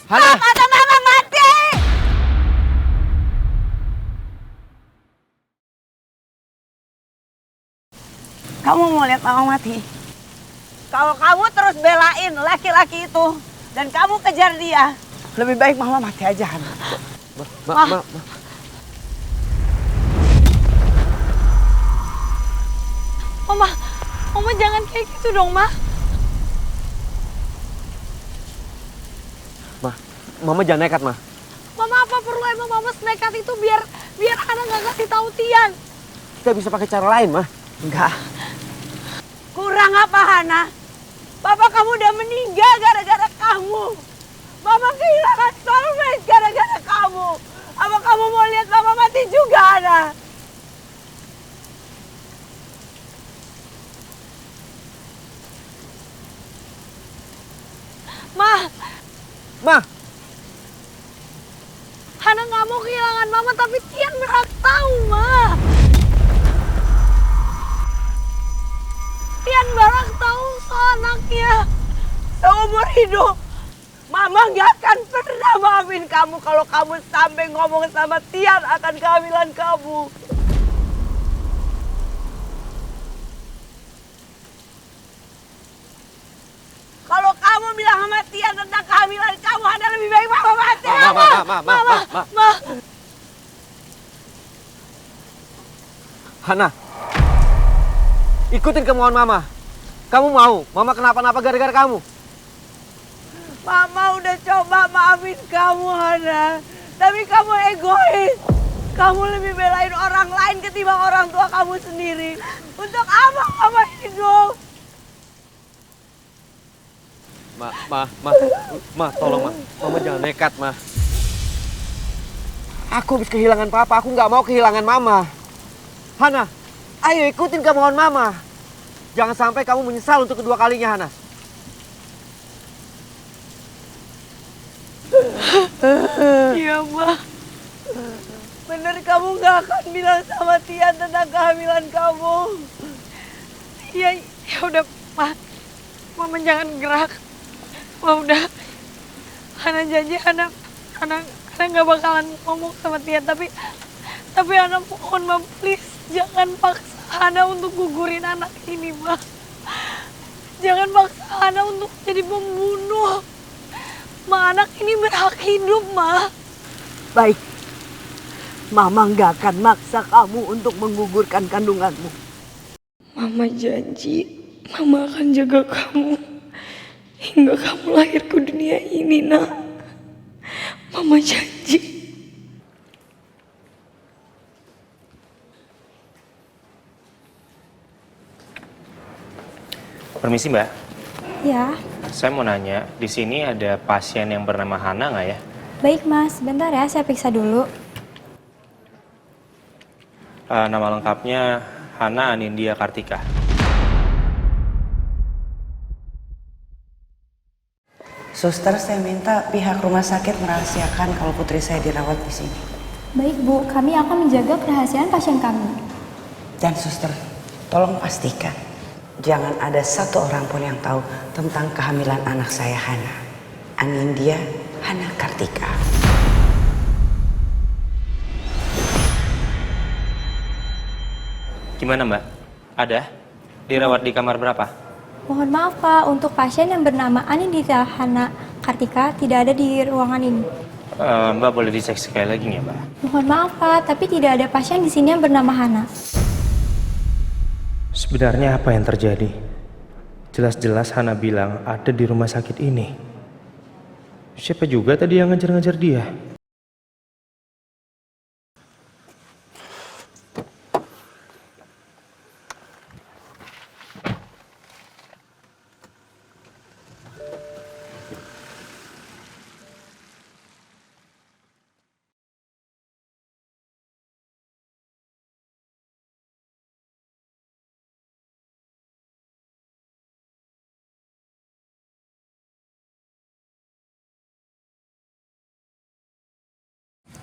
Hana! Mata mama mati! Kamu mau lihat mama mati? Kalau kamu terus belain laki-laki itu dan kamu kejar dia, lebih baik mama mati aja, Hana. Ma. Mama jangan kayak gitu dong, Ma. Mama jangan nekat, Ma. Mama apa perlu emang Mama senekat itu biar Hana nggak kasih tahu Tian? Kita bisa pakai cara lain, Ma. Enggak. Kurang apa, Hana? Papa kamu udah meninggal gara-gara kamu. Mama kehilangan soulmate gara-gara kamu. Apa kamu mau lihat Mama mati juga, Hana? Ma! Hana nggak mau kehilangan Mama, tapi Tian berhak tahu, Ma. Tian berhak tahu soal anaknya. Seumur hidup, Mama gak akan pernah maafin kamu kalau kamu sampai ngomong sama Tian akan kehamilan kamu. Kalau kamu bilang sama Tian tentang kehamilan kamu, Hana lebih baik Mama mati. Ma. Hana, ikutin kemauan Mama. Kamu mau Mama kenapa-napa gara-gara kamu? Mama udah coba maafin kamu, Hana. Tapi kamu egois. Kamu lebih belain orang lain ketimbang orang tua kamu sendiri. Untuk apa Mama hidup? Ma, tolong, Ma. Mama jangan nekat, Ma. Aku habis kehilangan Papa, aku nggak mau kehilangan Mama. Hana, ayo ikutin kemauan Mama. Jangan sampai kamu menyesal untuk kedua kalinya, Hana. Iya, Ma. Bener kamu gak akan bilang sama Tian tentang kehamilan kamu. Ya udah, Ma. Mama jangan gerak. Ma udah. Hana janji Hana nggak bakalan ngomong sama Tian, tapi Hana mohon, Ma, please jangan paksa Hana untuk gugurin anak ini, Ma. Jangan paksa Hana untuk jadi pembunuh. Ma, anak ini berhak hidup, Ma. Baik. Mama gak akan maksa kamu untuk menggugurkan kandunganmu. Mama janji, Mama akan jaga kamu hingga kamu lahir ke dunia ini, Nak. Mama janji. Permisi, Mbak. Ya, Saya mau nanya, di sini ada pasien yang bernama Hana nggak ya? baik Mas. Bentar ya, saya periksa dulu. Nama lengkapnya Hana Anindya Kartika. Suster, saya minta pihak rumah sakit merahasiakan kalau putri saya dirawat di sini. Baik Bu, kami akan menjaga kerahasiaan pasien kami. Dan suster, tolong pastikan jangan ada satu orang pun yang tahu tentang kehamilan anak saya, Hana. Anindya Hana Kartika. Gimana, Mbak? Ada? Dirawat di kamar berapa? Mohon maaf Pak, untuk pasien yang bernama Anindya Hana Kartika tidak ada di ruangan ini. Mbak boleh dicek sekali lagi nggak, Mbak? Mohon maaf Pak, tapi tidak ada pasien di sini yang bernama Hana. Sebenarnya apa yang terjadi? Jelas-jelas Hana bilang ada di rumah sakit ini. Siapa juga tadi yang ngejar-ngejar dia?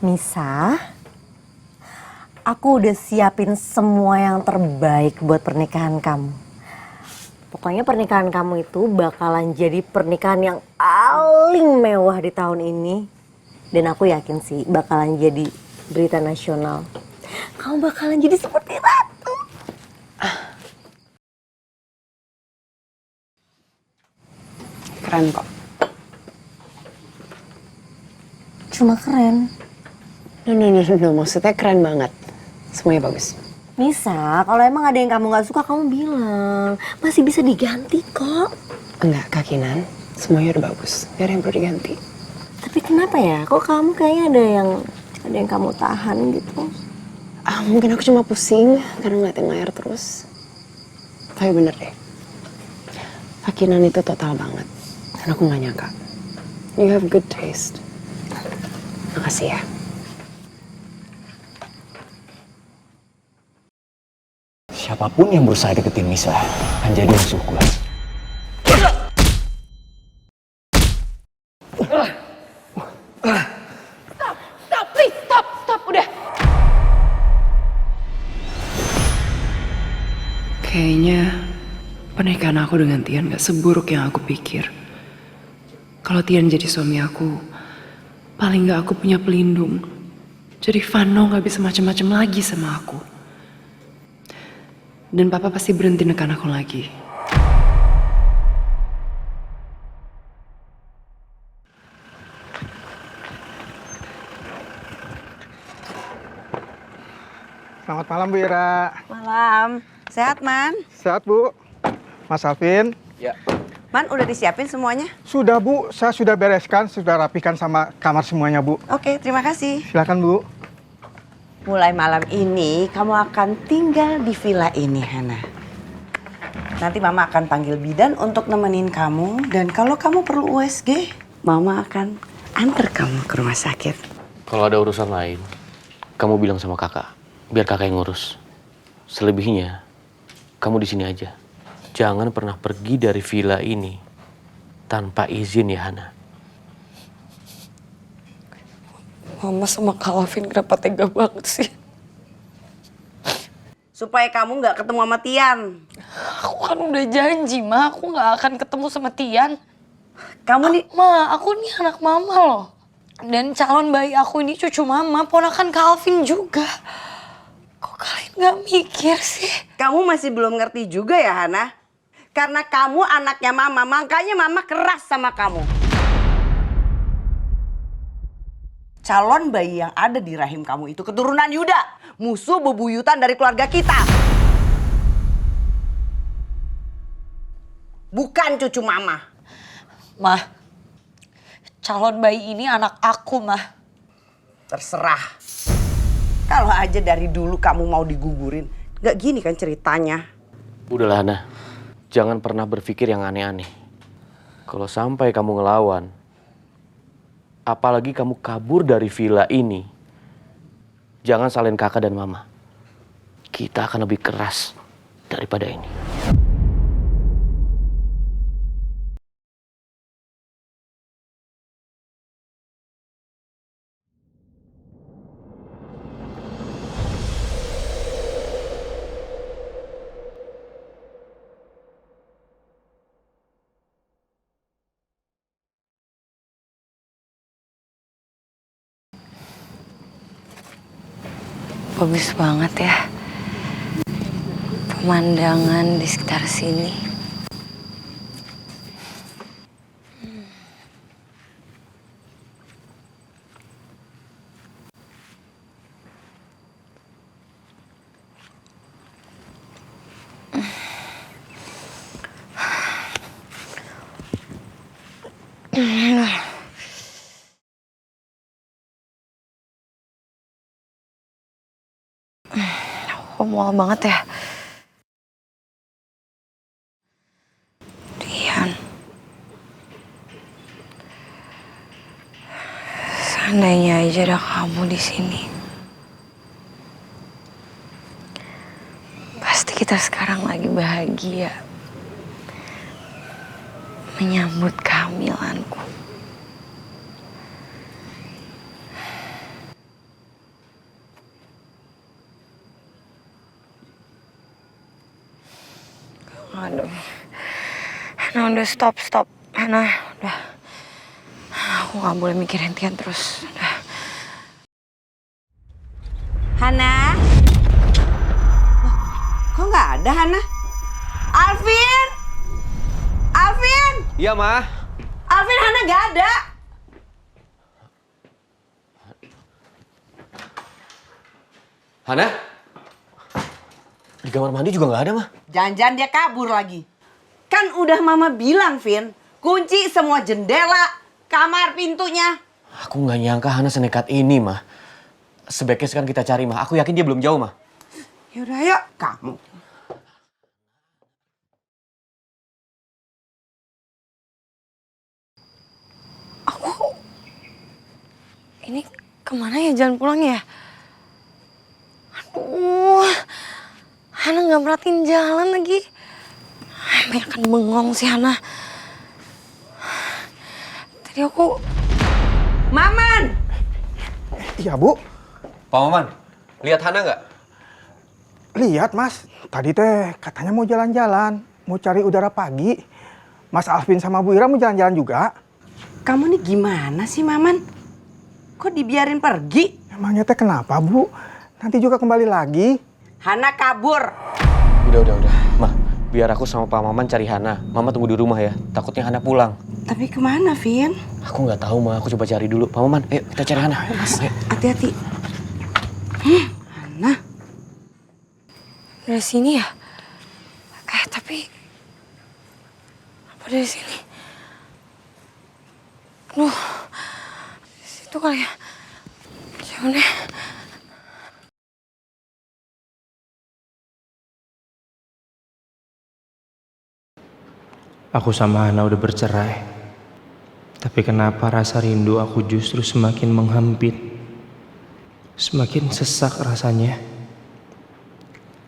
Nisa, aku udah siapin semua yang terbaik buat pernikahan kamu. Pokoknya pernikahan kamu itu bakalan jadi pernikahan yang paling mewah di tahun ini. Dan aku yakin sih bakalan jadi berita nasional. Kamu bakalan jadi seperti ratu. Keren kok. Cuma keren. No, maksudnya keren banget. Semuanya bagus. Nisa, kalau emang ada yang kamu gak suka, kamu bilang. Masih bisa diganti kok. Enggak, Kak Kinan. Semuanya udah bagus. Gak ada yang perlu diganti. Tapi kenapa ya? Kok kamu kayaknya ada yang kamu tahan gitu? Mungkin aku cuma pusing karena ngeliatin layar terus. Tapi bener deh. Kak Kinan itu total banget. Dan aku gak nyangka. You have good taste. Makasih ya. Siapapun yang berusaha deketin Nisa akan jadi musuh gue. Stop, udah. Kayaknya pernikahan aku dengan Tian gak seburuk yang aku pikir. Kalau Tian jadi suami aku, paling gak aku punya pelindung. Jadi Vano gak bisa macem-macem lagi sama aku. Dan papa pasti berhenti nekan aku lagi. Selamat malam Bu Ira. Malam. Sehat, Man? Sehat Bu. Mas Alvin. Man, udah disiapin semuanya? Sudah Bu, saya sudah bereskan, sudah rapikan sama kamar semuanya Bu. Oke, terima kasih. Silakan Bu. Mulai malam ini, kamu akan tinggal di villa ini, Hana. Nanti Mama akan panggil bidan untuk nemenin kamu. Dan kalau kamu perlu USG, Mama akan antar kamu ke rumah sakit. Kalau ada urusan lain, kamu bilang sama kakak. Biar kakak yang ngurus. Selebihnya, kamu di sini aja. Jangan pernah pergi dari villa ini tanpa izin ya, Hana. Mama sama Kak Alvin kenapa tega banget sih? Supaya kamu nggak ketemu sama Tian. Aku kan udah janji, Ma. Aku nggak akan ketemu sama Tian. Kamu nih... Ma, aku nih anak Mama loh. Dan calon bayi aku ini cucu Mama, ponakan Kak Alvin juga. Kok kalian nggak mikir sih? Kamu masih belum ngerti juga ya, Hana? Karena kamu anaknya Mama, makanya Mama keras sama kamu. Calon bayi yang ada di rahim kamu itu keturunan Yuda. Musuh bebuyutan dari keluarga kita. Bukan cucu Mama. Ma, calon bayi ini anak aku, Ma. Terserah. Kalau aja dari dulu kamu mau digugurin, gak gini kan ceritanya. Udahlah, Hana. Jangan pernah berpikir yang aneh-aneh. Kalau sampai kamu ngelawan, apalagi kamu kabur dari villa ini, jangan salahin kakak dan mama. Kita akan lebih keras daripada ini. Bagus banget ya pemandangan di sekitar sini. Kok mual banget ya? Tian. Seandainya aja ada kamu di sini. Pasti kita sekarang lagi bahagia. Menyambut kehamilanku. Aduh, Hana udah stop, Hana udah. Aku gak boleh mikirin Tian terus. Udah. Hana? Loh, kok nggak ada Hana? Alvin? Alvin? Iya, Ma. Alvin, Hana nggak ada. Hana? Di kamar mandi juga nggak ada, Mah. Jangan-jangan dia kabur lagi. Kan udah Mama bilang, Vin. Kunci semua jendela, kamar, pintunya. Aku nggak nyangka Hana senekat ini, Mah. Sebaiknya sekarang kita cari, Mah. Aku yakin dia belum jauh, Mah. Yaudah, yuk. Kamu. Ini kemana ya jalan pulangnya ya? Aduh, Hana nggak merhatiin jalan lagi. Banyak kan bengong sih Hana. Tadi aku... Maman! Iya, Bu. Pak Maman, lihat Hana nggak? Lihat, Mas. Tadi teh katanya mau jalan-jalan. Mau cari udara pagi. Mas Alvin sama Bu Ira mau jalan-jalan juga. Kamu nih gimana sih, Maman? Kok dibiarin pergi? Emangnya teh kenapa, Bu? Nanti juga kembali lagi. Hana kabur. Udah. Mah, biar aku sama Pak Maman cari Hana. Mama tunggu di rumah ya. Takutnya Hana pulang. Tapi kemana, Vin? Aku nggak tahu, Mah. Aku coba cari dulu. Pak Maman, ayo kita cari Hana. Ayo. Hati-hati. Hana? Dari sini ya? Tapi... Apa dari sini? Aduh... Situ kali ya? Jangan deh. Aku sama Hana udah bercerai. Tapi kenapa rasa rindu aku justru semakin menghempit. Semakin sesak rasanya.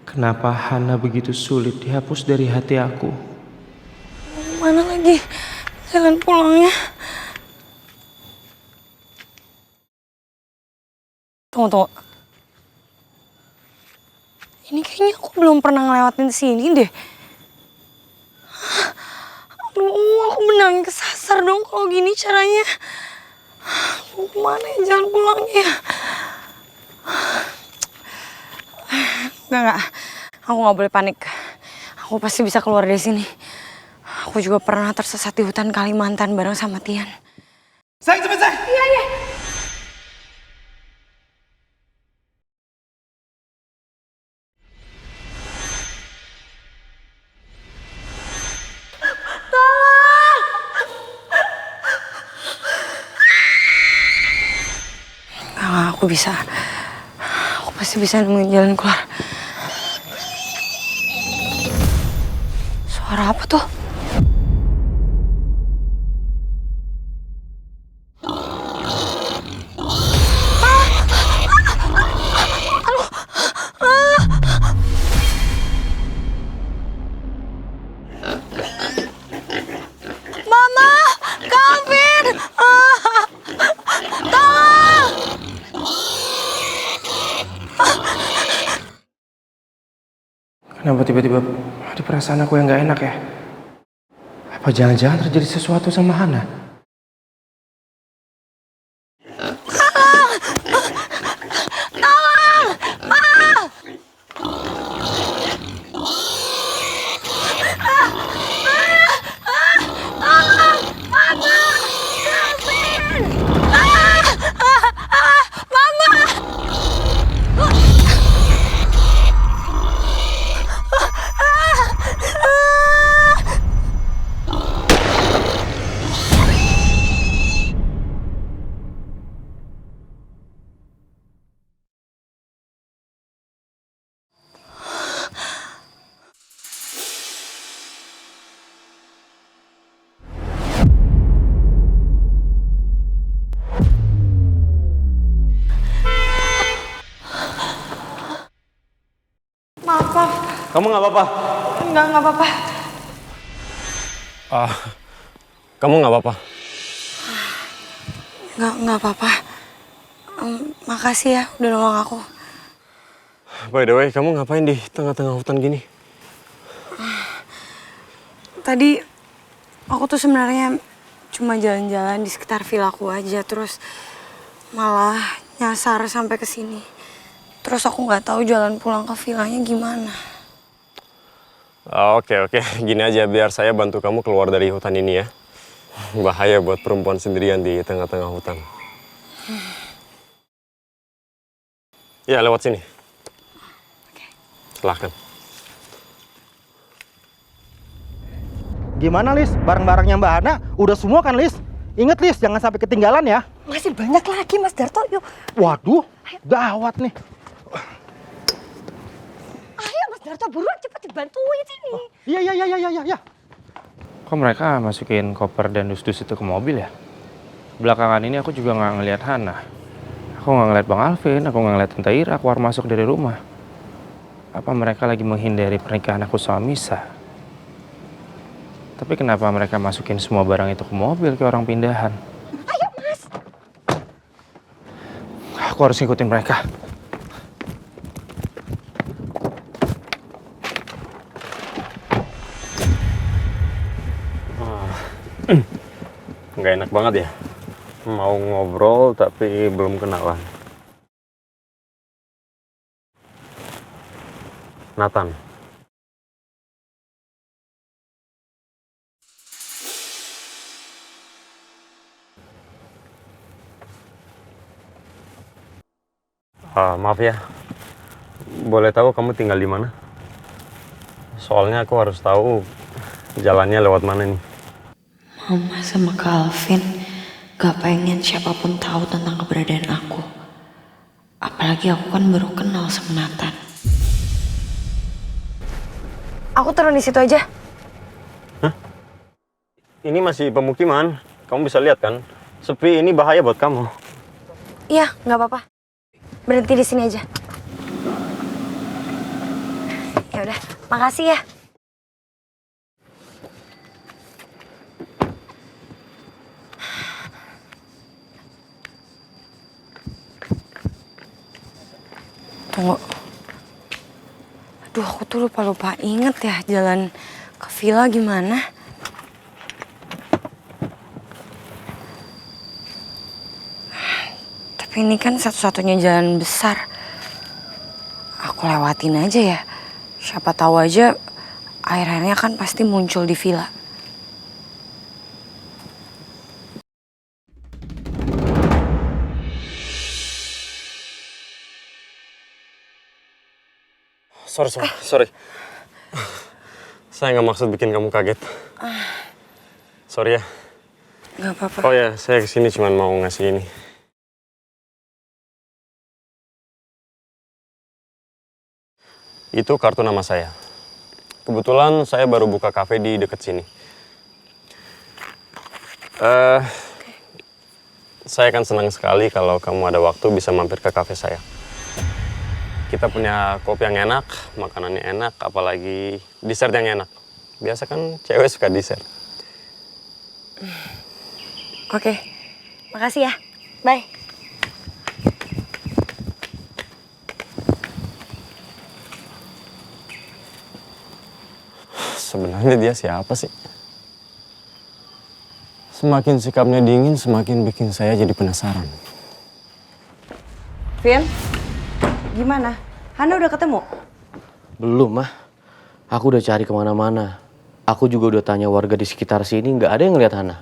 Kenapa Hana begitu sulit dihapus dari hati aku? Mana lagi jalan pulangnya? Tunggu. Ini kayaknya aku belum pernah ngelewatin sini deh. Aduh, aku beneran kesasar dong kalau gini caranya. Kemana ya jalan pulangnya? Enggak. Aku gak boleh panik. Aku pasti bisa keluar dari sini. Aku juga pernah tersesat di hutan Kalimantan bareng sama Tian. Sayang, cepet, sayang! Iya. Aku bisa. Aku pasti bisa nemuin jalan keluar. Suara apa tuh? Mama! Kevin! Tolong! Kenapa tiba-tiba ada perasaan aku yang gak enak ya? Apa jangan-jangan terjadi sesuatu sama Hana? Maaf, Pak. Kamu nggak apa-apa? Nggak apa-apa. Kamu nggak apa-apa? Nggak apa-apa. Makasih ya udah nolong aku. By the way, kamu ngapain di tengah-tengah hutan gini? Tadi aku tuh sebenarnya cuma jalan-jalan di sekitar villaku aja, terus malah nyasar sampai ke sini. Terus aku nggak tahu jalan pulang ke villanya gimana. Oke. Gini aja, biar saya bantu kamu keluar dari hutan ini ya. Bahaya buat perempuan sendirian di tengah-tengah hutan. Ya, lewat sini. Silahkan. Gimana, Lis? Barang-barangnya Mbak Hana udah semua kan, Lis? Ingat, Lis, jangan sampai ketinggalan ya. Masih banyak lagi, Mas Darto. Yuk. Waduh, gawat nih. Ayo, Mas Darto, buruan cepat dibantuin ini. Iya. Kok mereka masukin koper dan dus-dus itu ke mobil ya? Belakangan ini aku juga nggak ngelihat Hana. Aku nggak ngeliat Bang Alvin, aku nggak ngeliat Tante Ira keluar masuk dari rumah. Apa mereka lagi menghindari pernikahan aku sama Misa? Tapi kenapa mereka masukin semua barang itu ke mobil kayak orang pindahan? Ayo, Mas. Aku harus ngikutin mereka. Nggak enak banget ya. Mau ngobrol tapi belum kenalan. Nathan. Maaf ya, boleh tahu kamu tinggal di mana? Soalnya aku harus tahu jalannya lewat mana nih. Mama sama Kak Alvin gak pengen siapapun tahu tentang keberadaan aku. Apalagi aku kan baru kenal sama Nathan. Aku turun di situ aja. Hah? Ini masih pemukiman, kamu bisa lihat kan? Sepi, ini bahaya buat kamu. Iya, nggak apa-apa. Berhenti di sini aja. Ya udah, makasih ya. Tunggu. Aduh, aku tuh lupa inget ya jalan ke villa gimana. Tapi ini kan satu-satunya jalan besar. Aku lewatin aja ya. Siapa tahu aja air-airnya kan pasti muncul di villa. Sorry. Saya nggak maksud bikin kamu kaget. Sorry ya. Gak apa-apa. Oh ya, saya kesini cuma mau ngasih ini. Itu kartu nama saya. Kebetulan saya baru buka kafe di dekat sini. Saya akan senang sekali kalau kamu ada waktu bisa mampir ke kafe saya. Kita punya kopi yang enak, makanannya enak, apalagi dessert yang enak. Biasa kan cewek suka dessert. Oke, makasih ya. Bye. Sebenarnya dia siapa sih? Semakin sikapnya dingin, semakin bikin saya jadi penasaran. Vin, gimana? Hana udah ketemu? Belum, Mah. Aku udah cari kemana-mana. Aku juga udah tanya warga di sekitar sini, nggak ada yang ngeliat Hana.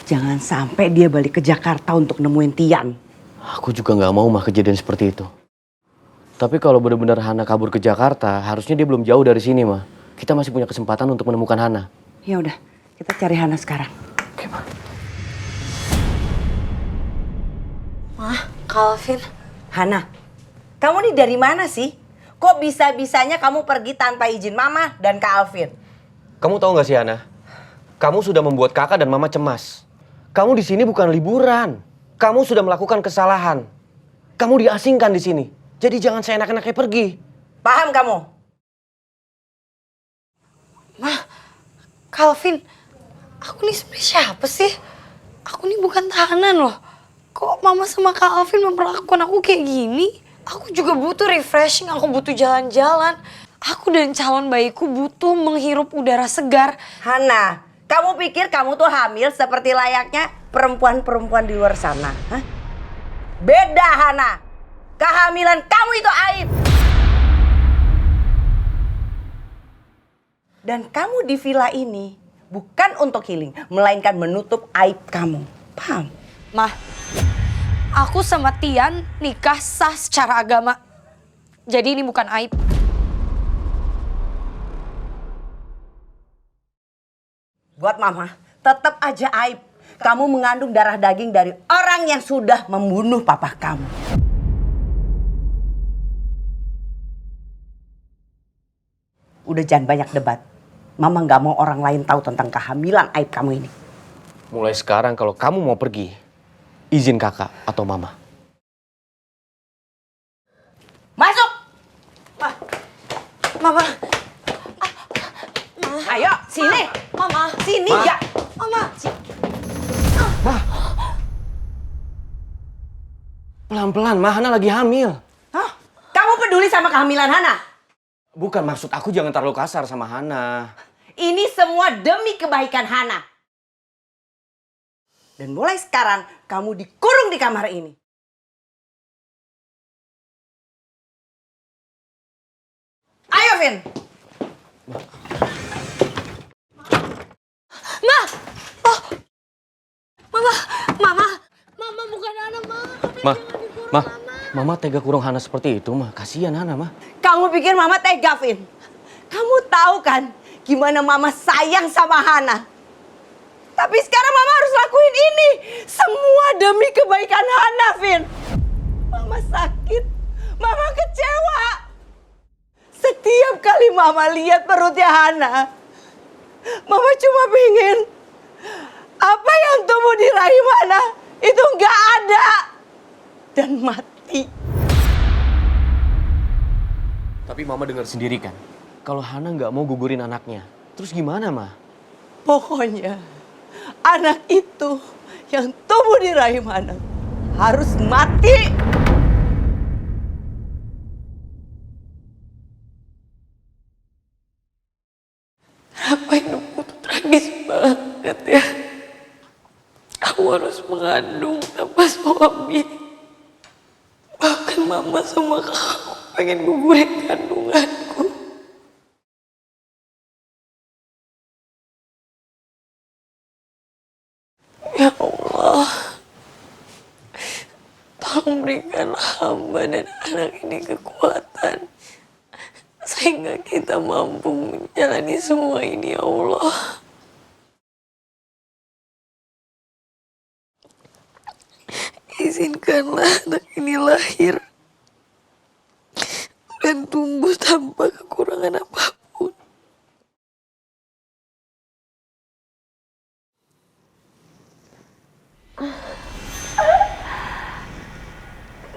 Jangan sampai dia balik ke Jakarta untuk nemuin Tian. Aku juga nggak mau, Mah, kejadian seperti itu. Tapi kalau benar-benar Hana kabur ke Jakarta, harusnya dia belum jauh dari sini, Mah. Kita masih punya kesempatan untuk menemukan Hana. Ya udah, kita cari Hana sekarang. Oke, Mah. Calvin. Hana, kamu nih dari mana sih? Kok bisa-bisanya kamu pergi tanpa izin Mama dan Kak Alvin? Kamu tahu nggak sih, Hana? Kamu sudah membuat kakak dan mama cemas. Kamu di sini bukan liburan. Kamu sudah melakukan kesalahan. Kamu diasingkan di sini. Jadi jangan seenak-enaknya pergi. Paham kamu? Mah, Calvin, aku nih sebenarnya siapa sih? Aku nih bukan tahanan loh. Kok Mama sama Kak Alvin memperlakukan aku kayak gini? Aku juga butuh refreshing, aku butuh jalan-jalan. Aku dan calon bayiku butuh menghirup udara segar. Hana, Kamu pikir kamu tuh hamil seperti layaknya perempuan-perempuan di luar sana? Hah? Beda, Hana. Kehamilan kamu itu aib. Dan kamu di villa ini bukan untuk healing, melainkan menutup aib kamu. Paham? Mah, aku sama Tian nikah sah secara agama. Jadi ini bukan aib. Buat mama, tetap aja aib. Kamu mengandung darah daging dari orang yang sudah membunuh papa kamu. Udah jangan banyak debat. Mama nggak mau orang lain tahu tentang kehamilan aib kamu ini. Mulai sekarang kalau kamu mau pergi, izin kakak atau mama. Masuk! Mama. Ayo, sini. Mama. Sini Ma. ya. Mama. Pelan-pelan, Ma. Hana lagi hamil. Hah? Kamu peduli sama kehamilan Hana? Bukan, maksud aku jangan terlalu kasar sama Hana. Ini semua demi kebaikan Hana. Dan mulai sekarang kamu dikurung di kamar ini. Ayo, Vin. Ma! Oh! Mama bukan Hana, Ma. Mama tega kurung Hana seperti itu, Ma. Kasihan Hana, Ma. Kamu pikir Mama tega, Vin? Kamu tahu kan gimana Mama sayang sama Hana? Tapi sekarang Mama harus lakuin ini. Semua demi kebaikan Hana, Vin. Mama sakit. Mama kecewa. Setiap kali Mama lihat perutnya Hana, Mama cuma pengen apa yang tumbuh di rahim Hana itu nggak ada dan mati. Tapi Mama dengar sendiri kan, kalau Hana nggak mau gugurin anaknya, terus gimana, Ma? Pokoknya anak itu yang tumbuh di rahim Hana harus mati. Kenapa hidupku tuh tragis banget ya? Aku harus mengandung tanpa suami. Bahkan mama sama kakak pengen gugurin kandunganku. Ya Allah, tolong berikan hamba dan anak ini kekuatan sehingga kita mampu menjalani semua ini, ya Allah. Izinkanlah anak ini lahir dan tumbuh tanpa kekurangan apapun.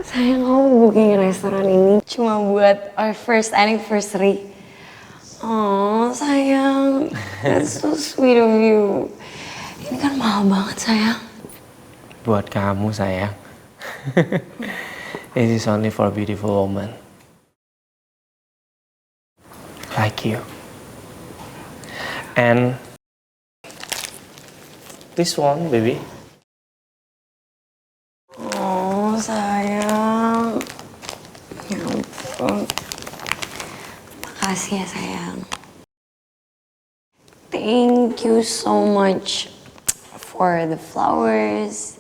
Sayang, kamu booking restoran ini cuma buat our first anniversary. Oh, sayang. That's so sweet of you. Ini kan mahal banget, sayang. Buat kamu, sayang. This is only for a beautiful woman. Like you. And this one, baby. Oh, sayang. Ya ampun. Makasih ya, sayang. Thank you so much for the flowers.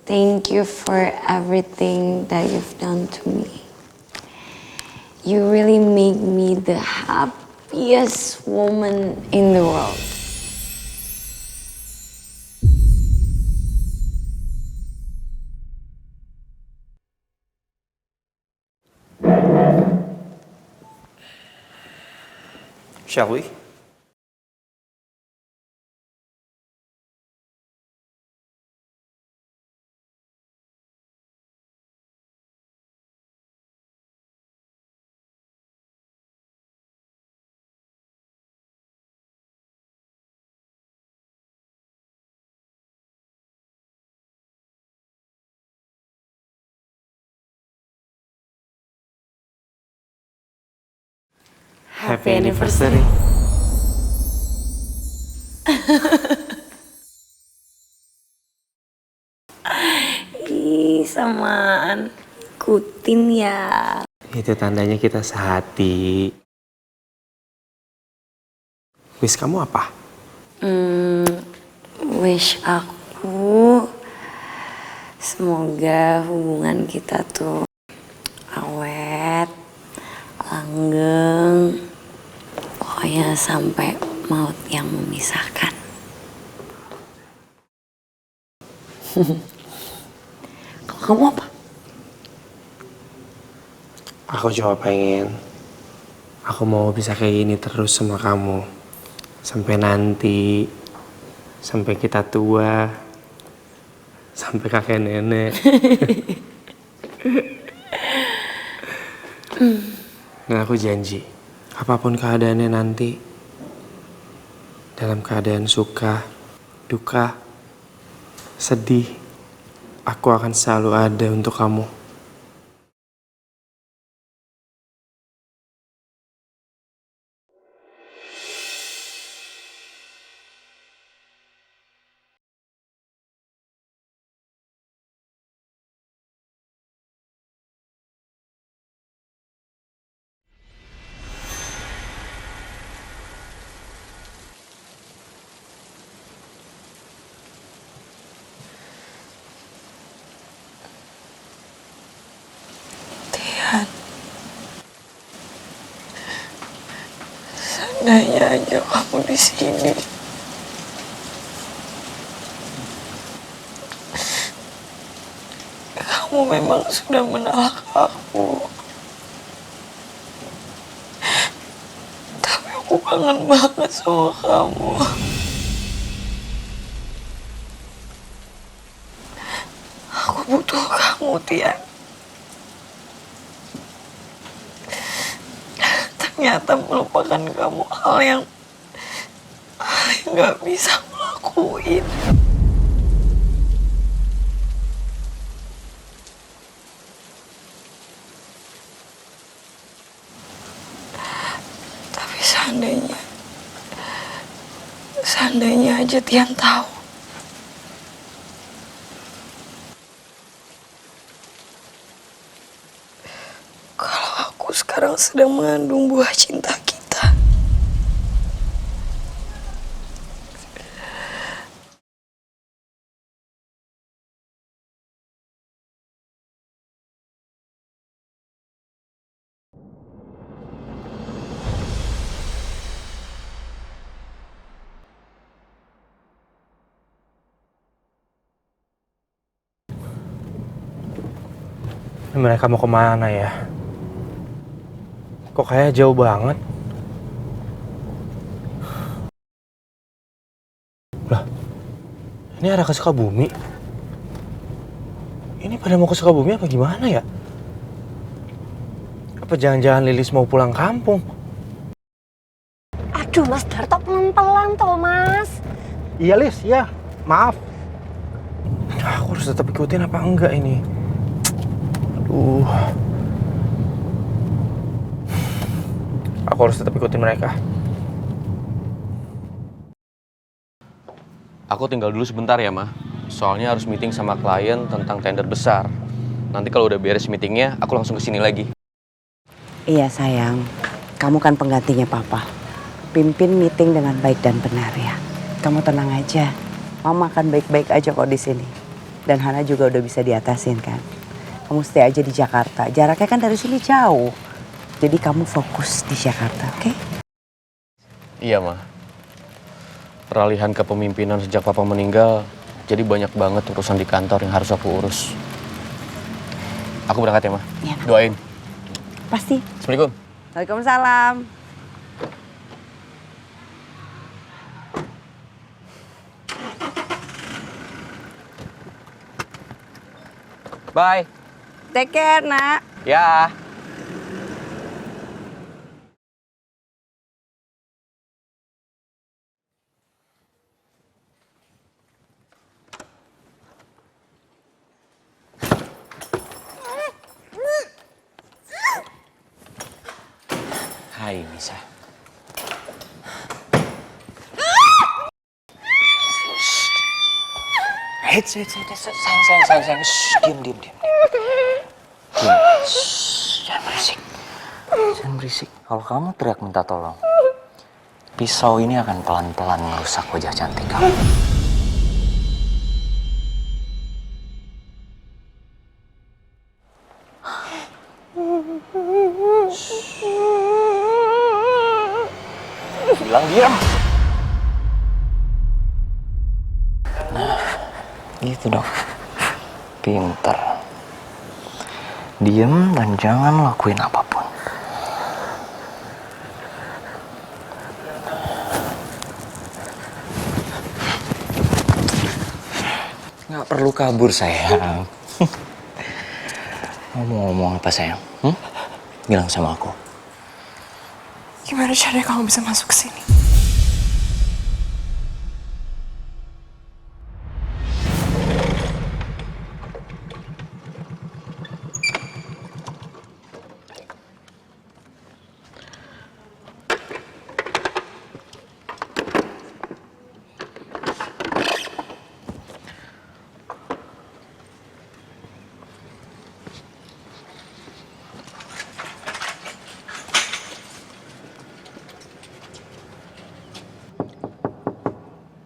Thank you for everything that you've done to me. You really make me the happiest woman in the world. Shall we? Happy anniversary. Ih, samaan. Ikutin ya. Itu tandanya kita sehati. Wish kamu apa? Wish aku semoga hubungan kita tuh awet, langgeng, pokoknya sampai maut yang memisahkan. Kalau kamu apa? Aku cuma pengen, aku mau bisa kayak gini terus sama kamu. Sampai nanti, sampai kita tua, sampai kakek nenek. Dan aku janji, apapun keadaannya nanti, dalam keadaan suka, duka, sedih, aku akan selalu ada untuk kamu. Seandainya aja kamu di sini. Kamu memang sudah menolak aku. Tapi aku kangen banget sama kamu. Aku butuh kamu, Tian. Ternyata melupakan kamu hal yang gak bisa aku lakuin. Tapi seandainya aja Tian tahu. Kalau aku sekarang sedang mengandung buah cinta kita. Mereka mau kemana ya? Kok kayak jauh banget? Lah, ini arah ke Sukabumi. Ini pada mau ke Sukabumi apa gimana ya? Apa jangan-jangan Lilis mau pulang kampung? Aduh Mas Darto, pelan-pelan toh Mas. Iya Lis, ya. Maaf. Aku harus tetap ikutin apa enggak ini? Aduh. Aku harus tetap ikutin mereka. Aku tinggal dulu sebentar ya, Ma. Soalnya harus meeting sama klien tentang tender besar. Nanti kalau udah beres meetingnya, aku langsung kesini lagi. Iya sayang, kamu kan penggantinya Papa. Pimpin meeting dengan baik dan benar ya. Kamu tenang aja, Mama akan baik-baik aja kok di sini. Dan Hana juga udah bisa diatasin kan. Kamu stay aja di Jakarta, jaraknya kan dari sini jauh. Jadi kamu fokus di Jakarta, oke? Iya, Ma. Peralihan kepemimpinan sejak Papa meninggal, jadi banyak banget urusan di kantor yang harus aku urus. Aku berangkat ya, Ma. Iya, Ma. Doain. Pasti. Assalamualaikum. Waalaikumsalam. Bye. Take care, Nak. Ya. Hai, Nisa. Sayang. Shh, diam. Shh, jangan berisik. Kalau kamu teriak minta tolong, pisau ini akan pelan-pelan merusak wajah cantik kamu. Bilang diam. Nah, gitu dong. Pinter. Diam dan jangan lakuin apapun. Nggak perlu kabur, sayang. Ngomong apa, sayang? Bilang sama aku. Gimana caranya kamu bisa masuk ke sini?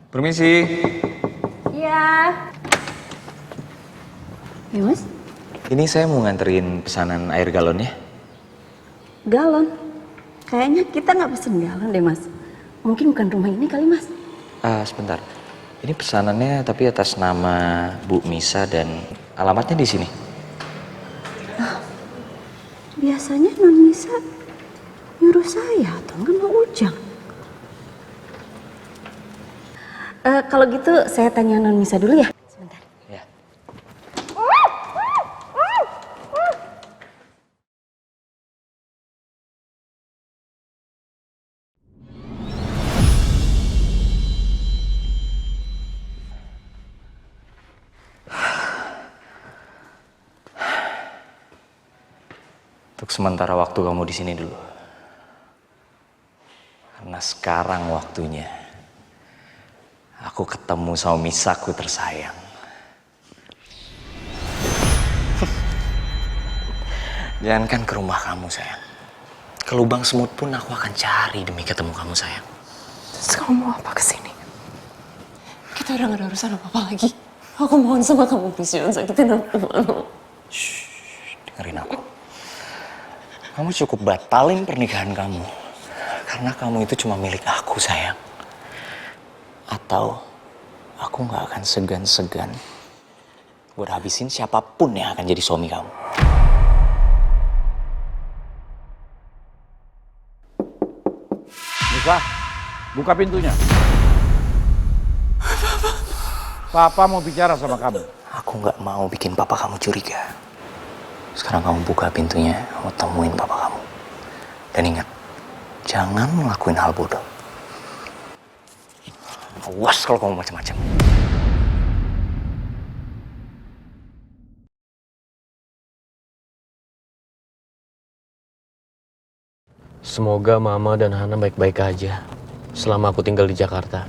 Permisi. Iya. Ya, Mas? Ini saya mau nganterin pesanan air galon ya. Galon? Kayaknya kita nggak pesen galon deh, Mas. Mungkin bukan rumah ini kali, Mas. Sebentar. Ini pesanannya tapi atas nama Bu Misa dan alamatnya di sini. Biasanya Non Nisa nyuruh saya atau enggak Mbak Ujang. Kalau gitu saya tanya Non Nisa dulu ya. Sebentar. Ya. Untuk sementara waktu kamu di sini dulu. Karena sekarang waktunya aku ketemu sama Misaku tersayang. Jangankan ke rumah kamu, sayang. Ke lubang semut pun aku akan cari demi ketemu kamu, sayang. Terus kamu mau apa kesini? Kita udah gak ada urusan apa-apa lagi. Aku mohon sama kamu, please jangan sakitin aku. Shh, dengerin aku. Kamu cukup batalin pernikahan kamu. Karena kamu itu cuma milik aku, sayang. Atau aku gak akan segan-segan buat habisin siapapun yang akan jadi suami kamu. Nisa, buka pintunya. Papa mau bicara sama kamu. Aku gak mau bikin papa kamu curiga. Sekarang kamu buka pintunya, kamu temuin papa kamu. Dan ingat, jangan ngelakuin hal bodoh. Awas kalau kamu macam-macam. Semoga Mama dan Hana baik-baik aja selama aku tinggal di Jakarta.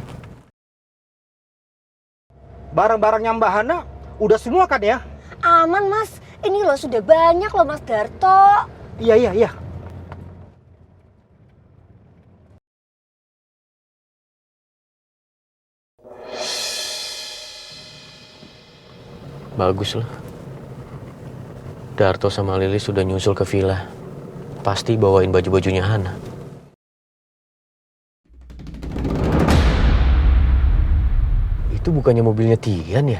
Barang-barangnya Mbak Hana udah semua kan ya? Aman, Mas. Ini loh sudah banyak loh, Mas Darto. Iya. Bagus lah. Darto sama Lili sudah nyusul ke villa. Pasti bawain baju-bajunya Hana. Itu bukannya mobilnya Tian ya?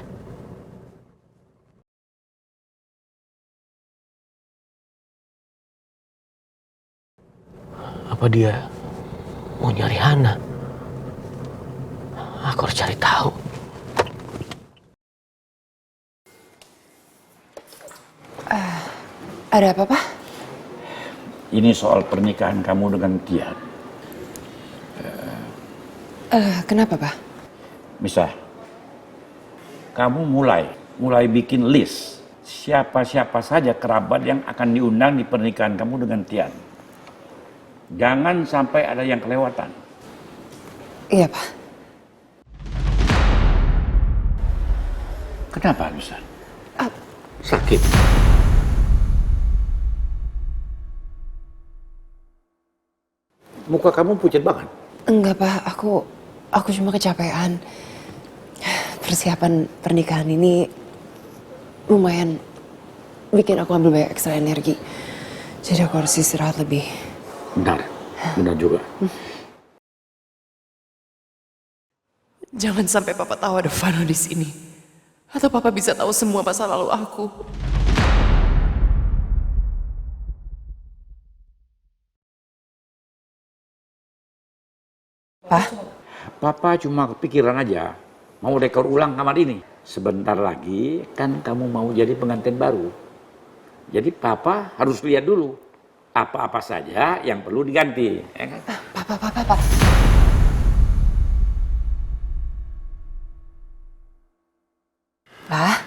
Apa dia mau nyari Hana? Aku harus cari tahu. Ada apa, Pak? Ini soal pernikahan kamu dengan Tian. Kenapa, Pak? Misa, kamu mulai bikin list siapa-siapa saja kerabat yang akan diundang di pernikahan kamu dengan Tian. Jangan sampai ada yang kelewatan. Iya, Pak. Kenapa, Nusa? Sakit? Muka kamu pucat banget. Enggak, Pak. Aku cuma kecapean. Persiapan pernikahan ini lumayan bikin aku ambil banyak ekstra energi. Jadi aku harus istirahat lebih. Benar juga. Jangan sampai Papa tahu ada Vano di sini. Atau Papa bisa tahu semua masa lalu aku. Pak? Papa cuma kepikiran aja. Mau dekor ulang kamar ini. Sebentar lagi kan kamu mau jadi pengantin baru. Jadi Papa harus lihat dulu. Apa-apa saja yang perlu diganti. Ya kan? Pak. Pak,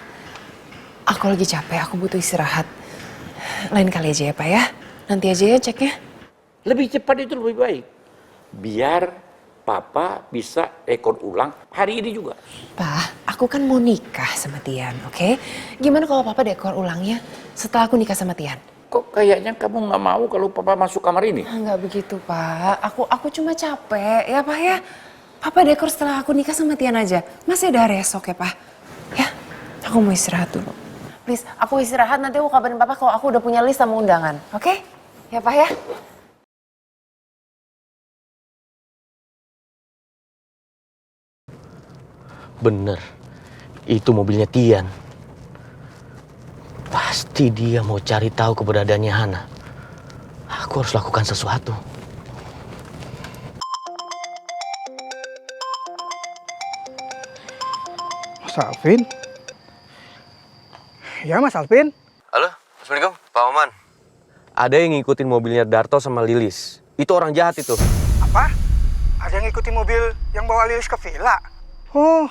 aku lagi capek, aku butuh istirahat. Lain kali aja ya, Pak ya. Nanti aja ya ceknya. Lebih cepat itu lebih baik. Biar Papa bisa dekor ulang hari ini juga. Pak, aku kan mau nikah sama Tian, oke? Gimana kalau Papa dekor ulangnya setelah aku nikah sama Tian? Kok kayaknya kamu nggak mau kalau Papa masuk kamar ini? Nggak begitu, Pak. Aku cuma capek, ya Pak ya. Papa dekor setelah aku nikah sama Tian aja. Masih ada hari esok ya, Pak. Ya, aku mau istirahat dulu. Please, aku istirahat, nanti aku kabarin Papa kalau aku udah punya list sama undangan, oke? Ya, Pak ya? Bener, itu mobilnya Tian. Pasti dia mau cari tahu keberadaannya Hana. Aku harus lakukan sesuatu. Mas Alvin? Ya, Mas Alvin. Halo, Assalamualaikum, Pak Maman. Ada yang ngikutin mobilnya Darto sama Lilis. Itu orang jahat itu. Apa? Ada yang ngikutin mobil yang bawa Lilis ke villa? Oh,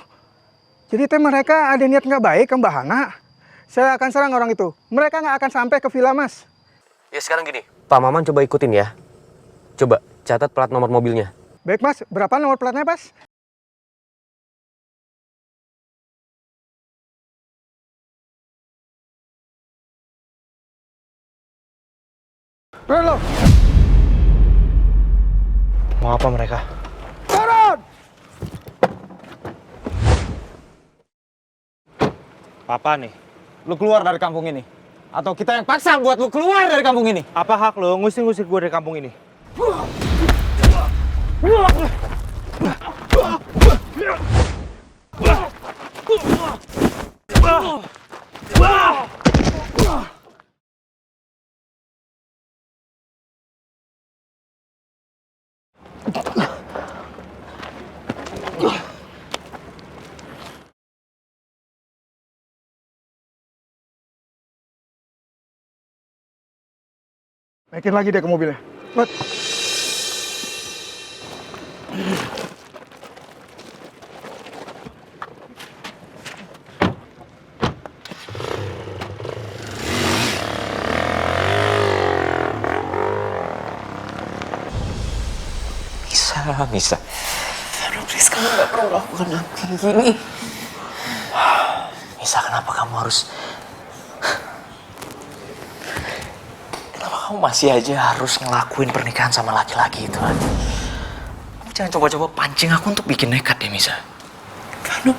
jadi mereka ada niat nggak baik ke Mbak Hana. Saya akan serang orang itu. Mereka nggak akan sampai ke villa, Mas. Ya sekarang gini, Pak Maman coba ikutin ya. Coba catat plat nomor mobilnya. Baik, Mas. Berapa nomor platnya, Mas? Halo. Mau apa mereka? Turun! Papa nih, lu keluar dari kampung ini. Atau kita yang paksa buat lu keluar dari kampung ini. Apa hak lu ngusir-ngusir gue dari kampung ini? Naikin lagi dia ke mobilnya. Let. Bisa. Aduh, please, kamu gak perlu lakukan aku kayak gini. Nisa, kenapa kamu harus... Kenapa kamu masih aja harus ngelakuin pernikahan sama laki-laki itu? Kamu jangan coba-coba pancing aku untuk bikin nekat ya, Nisa. Vano,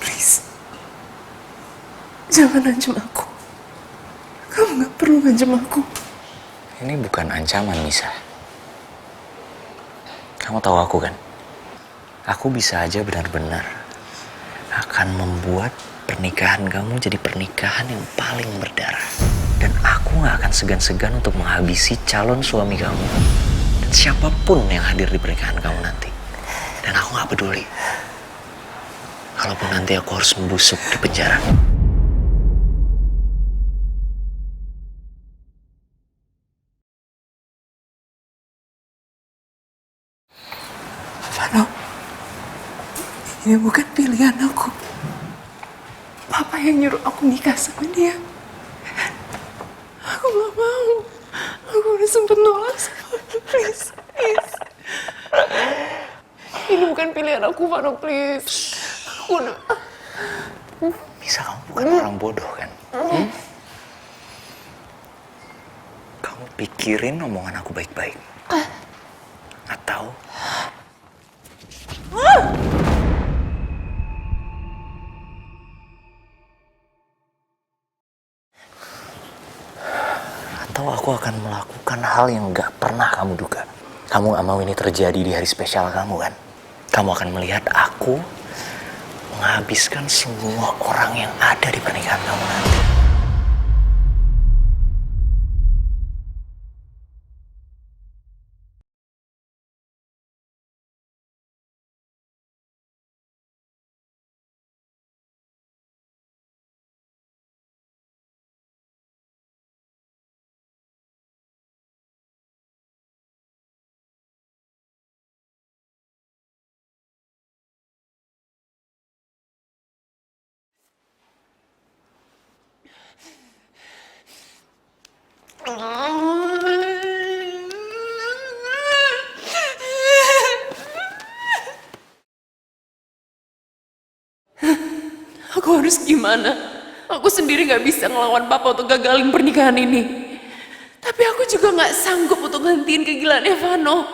please. Jangan ancam aku. Kamu gak perlu ancam aku. Ini bukan ancaman, Nisa. Kamu tahu aku kan? Aku bisa aja benar-benar akan membuat pernikahan kamu jadi pernikahan yang paling berdarah. Dan aku gak akan segan-segan untuk menghabisi calon suami kamu. Dan siapapun yang hadir di pernikahan kamu nanti. Dan aku gak peduli. Kalaupun nanti aku harus membusuk di penjara. Vano, ini bukan pilihan aku. Papa yang nyuruh aku nikah sama dia. Aku gak mau. Aku udah sempet nolak sama dia. Please. Ini bukan pilihan aku, Vano, please. Aku udah... Bisa kamu bukan orang bodoh kan? Kamu pikirin omongan aku baik-baik. Atau... Atau aku akan melakukan hal yang gak pernah kamu duga. Kamu gak mau ini terjadi di hari spesial kamu kan? Kamu akan melihat aku menghabiskan semua orang yang ada di pernikahan kamu nanti. Aku harus gimana? Aku sendiri gak bisa ngelawan papa untuk gagalin pernikahan ini. Tapi aku juga gak sanggup untuk gantiin kegilaannya Vano.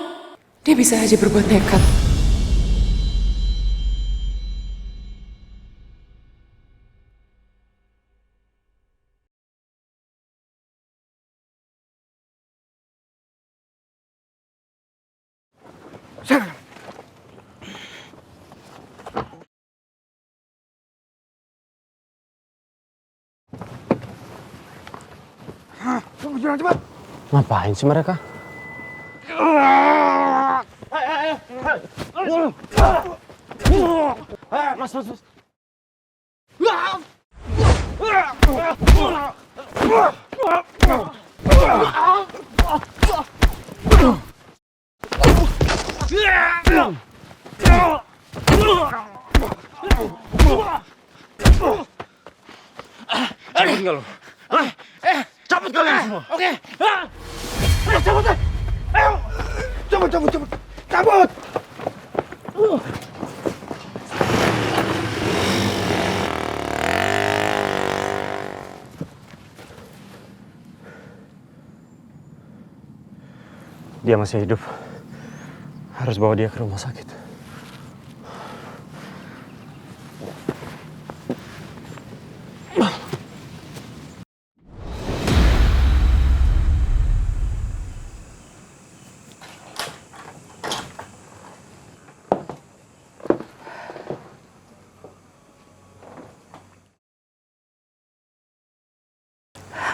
Dia bisa aja berbuat nekat. Tunggu, jalan cepat. Ngapain sih mereka? Mas. Cabut nggak lo? Cabut kalian semua. Oke. Ayo cabut. Ayo. Cabut. Dia masih hidup. Harus bawa dia ke rumah sakit.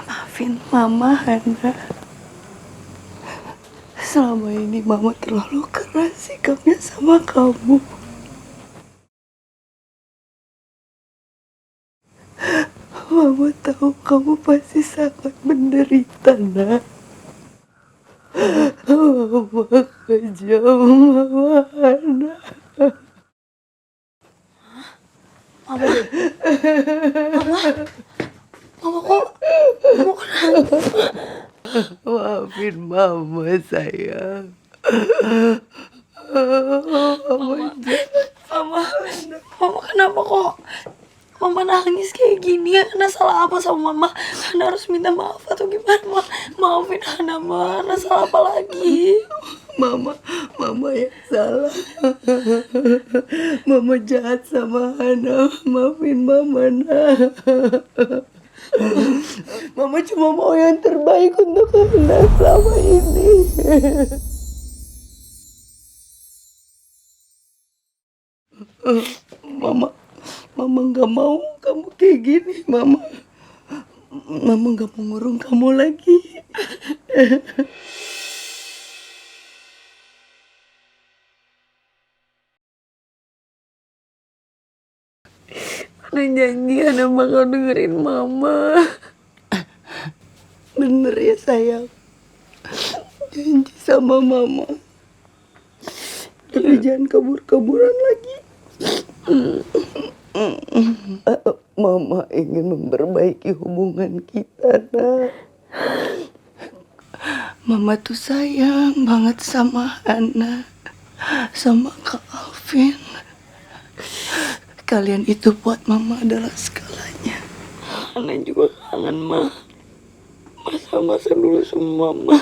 Maafin Mama, Hana. Selama ini Mama terlalu keras sikapnya sama kamu. Mama tahu kamu pasti sangat menderita, Nak. Mama kejam, Mama, Hana. Mama kok kenapa? Maafin Mama, sayang. Mama kenapa kok? Mama nangis kayak gini, Hana salah apa sama Mama? Hana harus minta maaf atau gimana? Maafin Hana, Ma. Hana salah apa lagi? Mama yang salah. Mama jahat sama Hana. Maafin Mama, Nak. Mama cuma mau yang terbaik untuk Hana selama ini. Mama nggak mau kamu kayak gini, Mama. Mama nggak mau ngurung kamu lagi. Ada janji Hana bakal dengerin Mama. Bener ya, sayang. Janji sama Mama. Tapi jangan kabur-kaburan lagi. Mama ingin memperbaiki hubungan kita, Nak. Mama tuh sayang banget sama Hana, sama Kak Alvin. Kalian itu buat Mama adalah segalanya. Hana juga kangen, Ma. Masa-masa dulu sama Mama.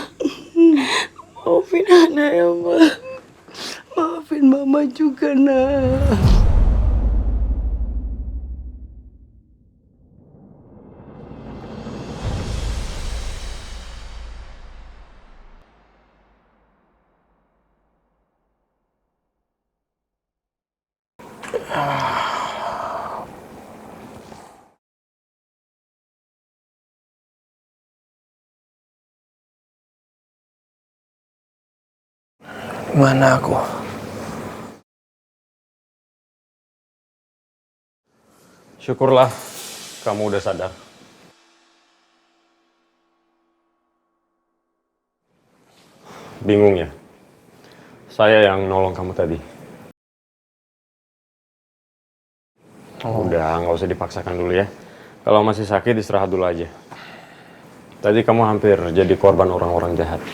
Maafin Hana ya, Ma. Maafin Mama juga, nak. Mana aku? Syukurlah kamu udah sadar. Bingung ya? Saya yang nolong kamu tadi. Udah, nggak usah dipaksakan dulu ya. Kalau masih sakit, istirahat dulu aja. Tadi kamu hampir jadi korban orang-orang jahat.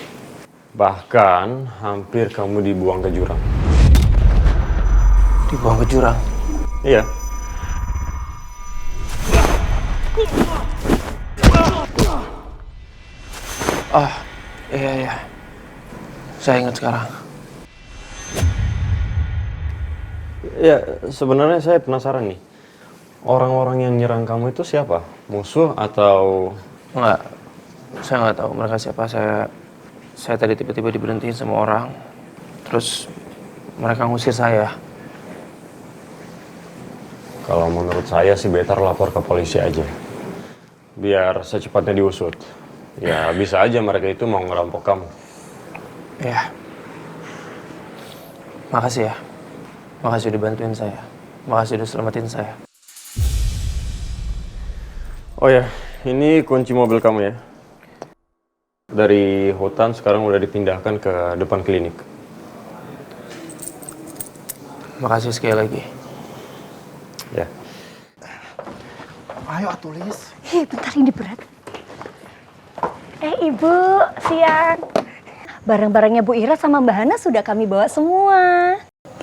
Bahkan hampir kamu dibuang ke jurang. Dibuang ke jurang? Iya. Iya. Saya ingat sekarang. Ya, sebenarnya saya penasaran nih. Orang-orang yang nyerang kamu itu siapa? Musuh atau... Enggak. Saya nggak tahu mereka siapa. Saya tadi tiba-tiba diberhentiin sama orang. Terus mereka ngusir saya. Kalau menurut saya sih better lapor ke polisi aja. Biar secepatnya diusut. Ya bisa aja mereka itu mau ngerampok kamu. Ya. Makasih ya. Makasih udah bantuin saya. Makasih udah selamatin saya. Oh ya, ini kunci mobil kamu ya. Dari hutan sekarang udah dipindahkan ke depan klinik. Makasih sekali lagi. Ya. Ayo tulis. Bentar ini berat. Ibu, siang. Barang-barangnya Bu Ira sama Mbak Hana sudah kami bawa semua.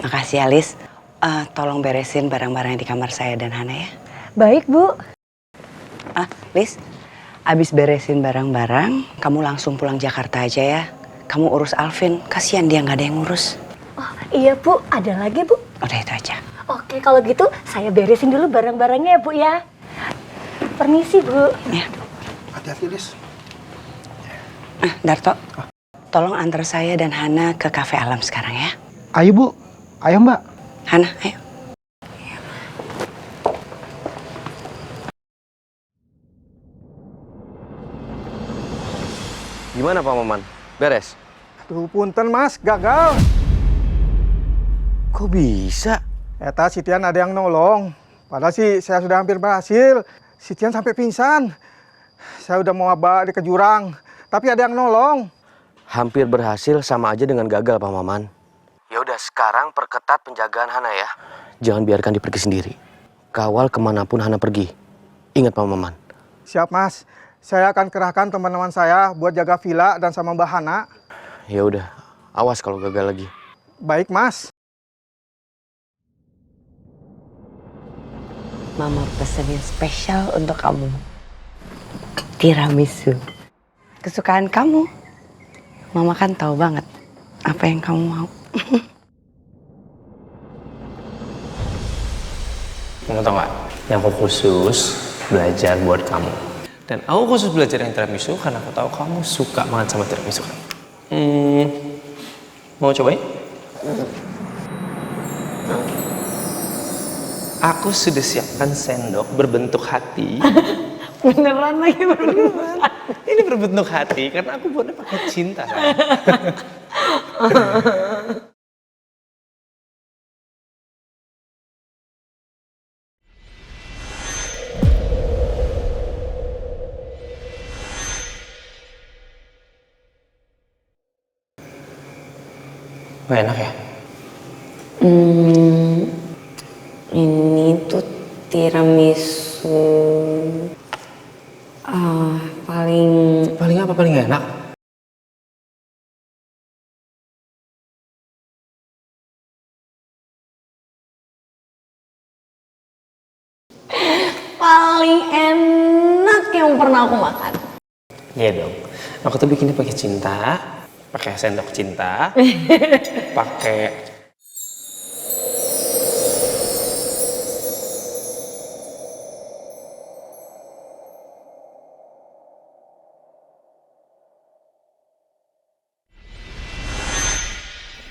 Makasih, Alis. Tolong beresin barang-barang di kamar saya dan Hana ya. Baik, Bu. Lis, abis beresin barang-barang, kamu langsung pulang Jakarta aja ya. Kamu urus Alvin, kasihan dia nggak ada yang ngurus. Oh iya Bu, ada lagi Bu? Udah itu aja. Oke, kalau gitu saya beresin dulu barang-barangnya ya Bu ya. Permisi Bu. Ya. Hati-hati, Lis. Darto, tolong antar saya dan Hana ke Cafe Alam sekarang ya. Ayo Bu, ayo Mbak. Hana, ayo. Gimana Pak Maman? Beres? Tuh punten Mas, gagal. Kok bisa? Eta si Tian ada yang nolong. Padahal sih saya sudah hampir berhasil. Si Tian sampai pingsan. Saya udah mau bawa dia ke jurang. Tapi ada yang nolong. Hampir berhasil sama aja dengan gagal Pak Maman. Ya udah sekarang perketat penjagaan Hana ya. Jangan biarkan dia pergi sendiri. Kawal kemanapun Hana pergi. Ingat Pak Maman. Siap Mas. Saya akan kerahkan teman-teman saya buat jaga villa dan sama Mbak Hana. Ya udah, awas kalau gagal lagi. Baik Mas. Mama pesenin spesial untuk kamu. Tiramisu. Kesukaan kamu. Mama kan tahu banget apa yang kamu mau. Kamu tau gak? Yang aku khusus belajar buat kamu. Dan aku khusus belajar yang tiramisu karena aku tahu kamu suka banget sama tiramisu kan. Mau cobain? Aku sudah siapkan sendok berbentuk hati. Beneran lagi berbentuk Ini berbentuk hati karena aku buatnya pakai cinta kan. Gak enak ya? Ini tuh tiramisu Paling apa? Paling gak enak? paling enak yang pernah aku makan. Iya dong. Aku tuh bikinnya pakai cinta, pakai sendok cinta, pakai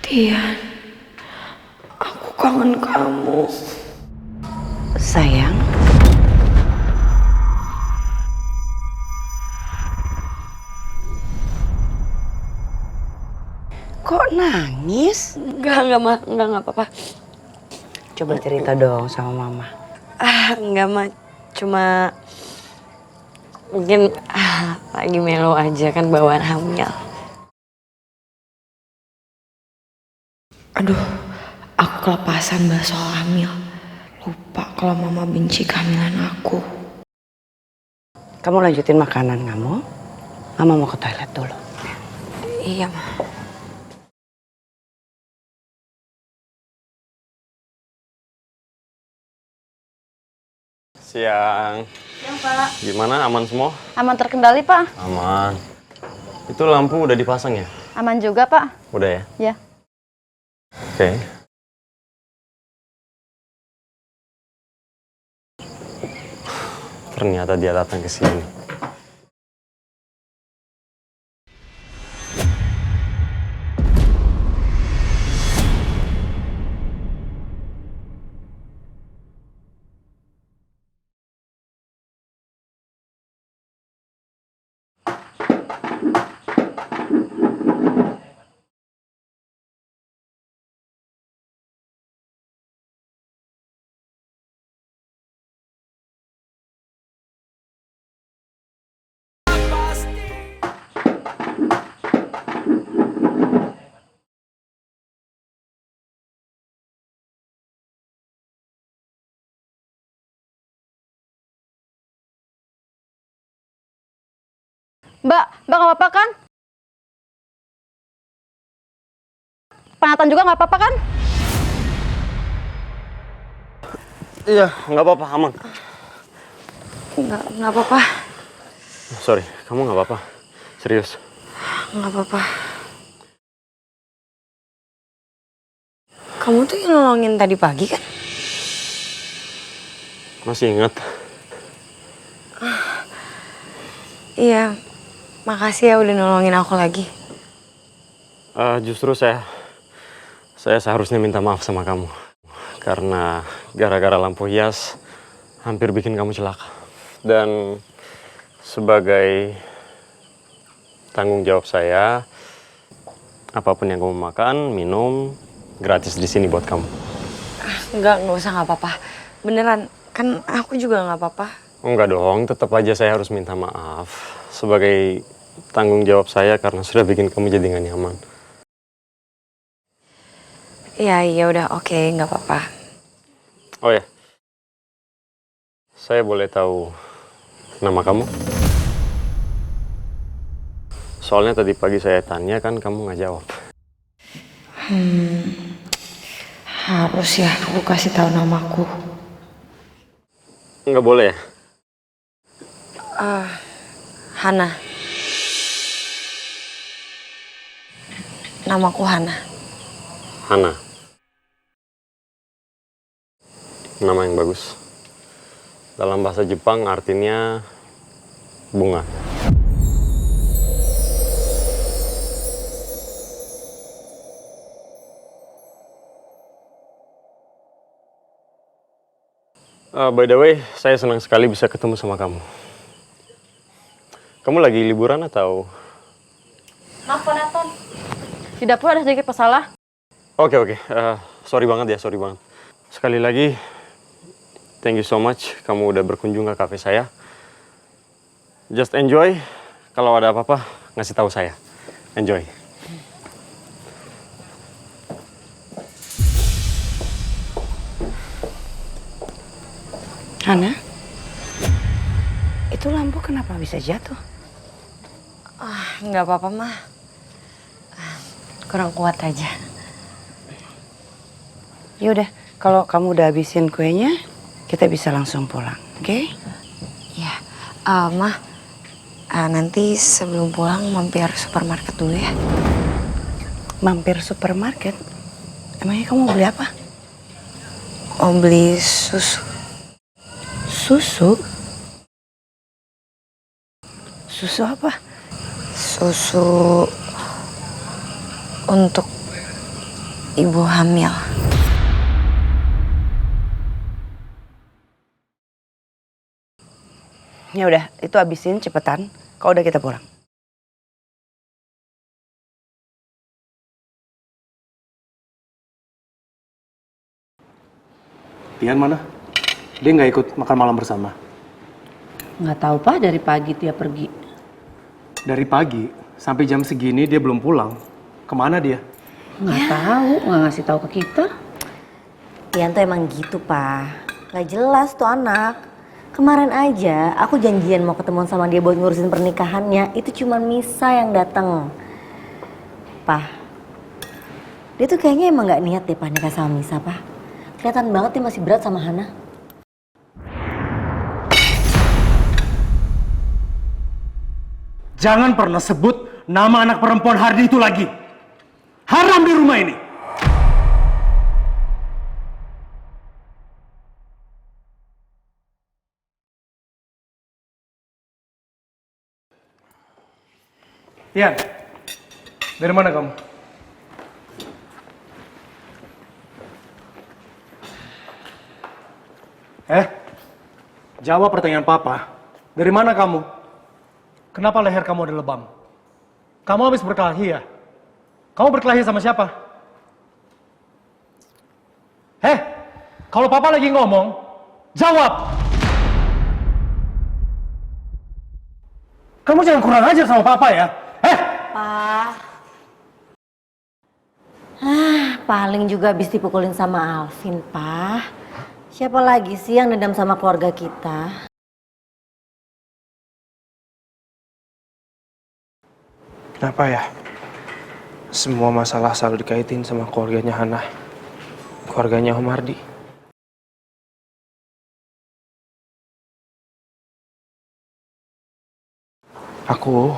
Tian, aku kangen kamu. Sayang. Kok nangis? Enggak, Ma. Enggak apa-apa. Coba cerita dong sama Mama. Enggak, Ma. Cuma mungkin lagi melo aja kan bawaan hamil. Aduh, aku kelepasan bahas soal hamil. Lupa kalau Mama benci kehamilan aku. Kamu lanjutin makanan kamu. Mama mau ke toilet dulu. Iya, Ma. Siang. Siang, Pak. Gimana, aman semua? Aman terkendali, Pak. Aman. Itu lampu udah dipasang ya? Aman juga, Pak. Udah ya? Ya. Oke. Ternyata dia datang ke sini. Mbak nggak apa-apa kan? Penatan juga nggak apa-apa kan? Iya, nggak apa-apa, aman. Enggak apa-apa. Sorry, kamu nggak apa-apa? Serius? Enggak apa-apa. Kamu tuh yang nolongin tadi pagi kan? Masih ingat? Iya. Makasih ya udah nolongin aku lagi. Justru saya seharusnya minta maaf sama kamu. Karena gara-gara lampu hias hampir bikin kamu celaka. Dan sebagai tanggung jawab saya, apapun yang kamu makan, minum, gratis di sini buat kamu. Enggak usah, nggak apa-apa. Beneran, kan aku juga nggak apa-apa. Enggak dong, tetap aja saya harus minta maaf. Sebagai tanggung jawab saya karena sudah bikin kamu jadi nggak nyaman. Iya udah oke, nggak apa-apa. Oh ya, saya boleh tahu nama kamu? Soalnya tadi pagi saya tanya kan kamu nggak jawab. Harus ya aku kasih tahu namaku. Nggak boleh ya? Hana. Namaku Hana. Hana. Nama yang bagus. Dalam bahasa Jepang artinya bunga. By the way, saya senang sekali bisa ketemu sama kamu. Kamu lagi liburan atau? Maaf, Pak Naton. Di dapur ada sedikit masalah. Oke. Sorry banget ya, sorry banget. Sekali lagi, thank you so much kamu udah berkunjung ke cafe saya. Just enjoy. Kalau ada apa-apa, ngasih tahu saya. Enjoy. Hana, itu lampu kenapa bisa jatuh? Nggak apa-apa, mah. Kurang kuat aja. Yaudah, kalau kamu udah habisin kuenya, kita bisa langsung pulang, oke? Mah, nanti sebelum pulang mampir supermarket dulu ya. Mampir supermarket? Emangnya kamu mau beli apa? Mau beli susu. Susu? Susu apa? Susu untuk ibu hamil. Ya udah, itu habisin cepetan. Kalau udah kita pulang. Tian mana? Dia nggak ikut makan malam bersama. Nggak tahu Pak, dari pagi dia pergi. Dari pagi sampai jam segini dia belum pulang. Kemana dia? Nggak tahu, nggak ngasih tahu ke kita. Tian tuh emang gitu, Pak. Gak jelas tuh anak. Kemarin aja aku janjian mau ketemuan sama dia buat ngurusin pernikahannya. Itu cuma Misa yang datang. Pak, dia tuh kayaknya emang gak niat deh Pak nikah sama Misa, Pak. Kelihatan banget dia masih berat sama Hana. Jangan pernah sebut nama anak perempuan Hardi itu lagi. Haram di rumah ini. Tian, dari mana kamu? Jawab pertanyaan Papa. Dari mana kamu? Kenapa leher kamu ada lebam? Kamu habis berkelahi ya? Kamu berkelahi sama siapa? Kalau Papa lagi ngomong, jawab! Kamu jangan kurang ajar sama Papa ya? Pak. Paling juga habis dipukulin sama Alvin, Pak. Siapa lagi sih yang dendam sama keluarga kita? Kenapa ya? Semua masalah selalu dikaitin sama keluarganya Hana. Keluarganya Om Hardi. Aku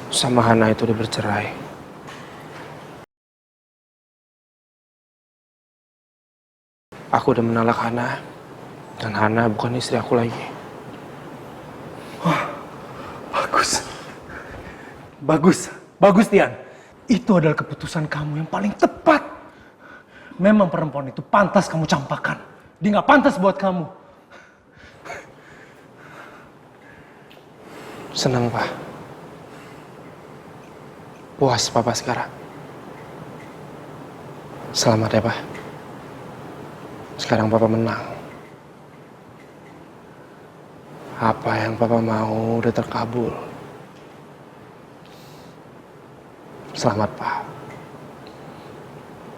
sama Hana itu udah bercerai. Aku udah menolak Hana. Dan Hana bukan istri aku lagi. Bagus. Bagus. Bagus, Tian. Itu adalah keputusan kamu yang paling tepat. Memang perempuan itu pantas kamu campakan. Dia nggak pantas buat kamu. Senang, Pak. Puas Papa sekarang. Selamat ya, Pak. Sekarang Papa menang. Apa yang Papa mau udah terkabul. Selamat, Pak.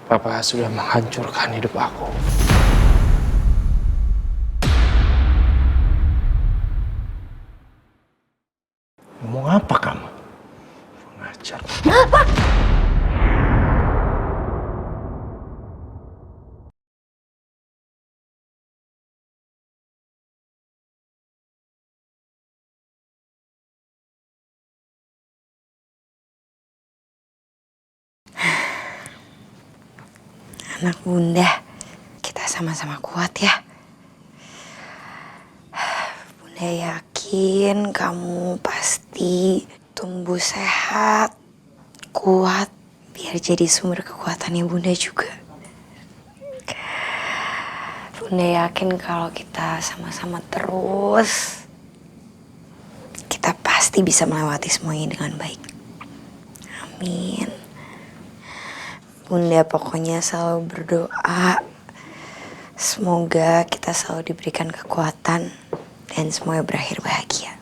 Papa sudah menghancurkan hidup aku. Ngomong apa kamu? Pengajar. Pak! Anak bunda, kita sama-sama kuat ya. Bunda yakin kamu pasti tumbuh sehat, kuat, biar jadi sumber kekuatannya bunda juga. Bunda yakin kalau kita sama-sama terus, kita pasti bisa melewati semuanya dengan baik. Amin. Bunda pokoknya selalu berdoa. Semoga kita selalu diberikan kekuatan dan semuanya berakhir bahagia.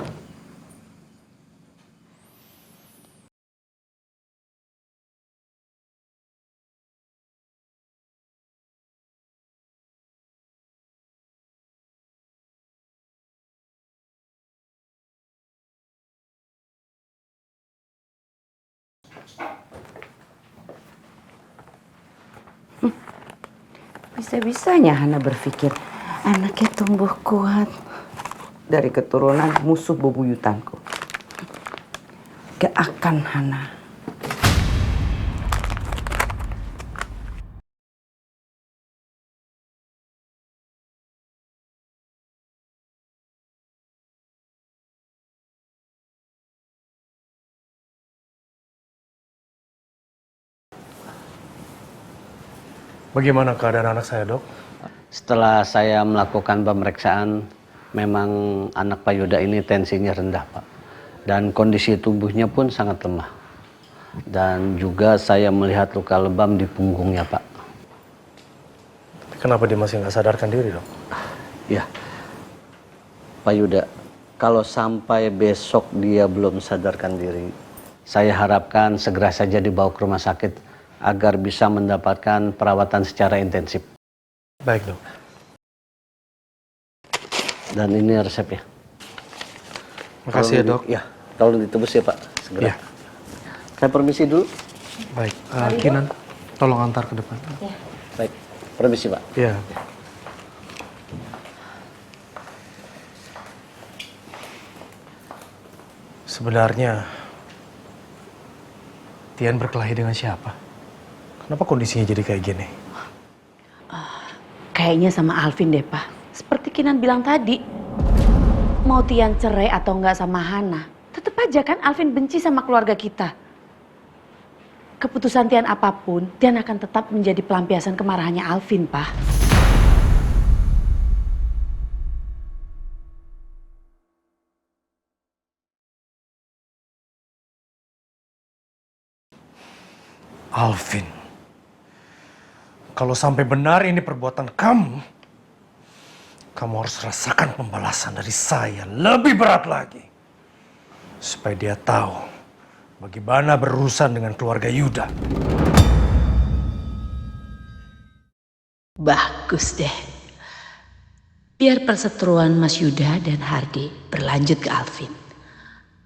Bisa-bisanya Hana berpikir anaknya tumbuh kuat, dari keturunan musuh bebuyutanku. Gak akan, Hana. Bagaimana keadaan anak saya, Dok? Setelah saya melakukan pemeriksaan, memang anak Pak Yuda ini tensinya rendah, Pak. Dan kondisi tubuhnya pun sangat lemah. Dan juga saya melihat luka lebam di punggungnya, Pak. Kenapa dia masih nggak sadarkan diri, Dok? Ya, Pak Yuda, kalau sampai besok dia belum sadarkan diri, saya harapkan segera saja dibawa ke rumah sakit agar bisa mendapatkan perawatan secara intensif. Baik, Dok. Dan ini resepnya. Makasih ya, Dok. Ya, tolong ditebus ya, Pak. Segera. Ya. Saya permisi dulu. Baik, Kinan, tolong antar ke depan. Ya. Baik, permisi, Pak. Ya. Sebenarnya, Tian berkelahi dengan siapa? Kenapa kondisinya jadi kayak gini? Kayaknya sama Alvin deh, Pak. Seperti Kinan bilang tadi. Mau Tian cerai atau enggak sama Hana, tetap aja kan Alvin benci sama keluarga kita. Keputusan Tian apapun, Tian akan tetap menjadi pelampiasan kemarahannya Alvin, Pak. Alvin, kalau sampai benar ini perbuatan kamu, kamu harus rasakan pembalasan dari saya lebih berat lagi. Supaya dia tahu bagaimana berurusan dengan keluarga Yuda. Bagus deh. Biar perseteruan Mas Yuda dan Hardy berlanjut ke Alvin.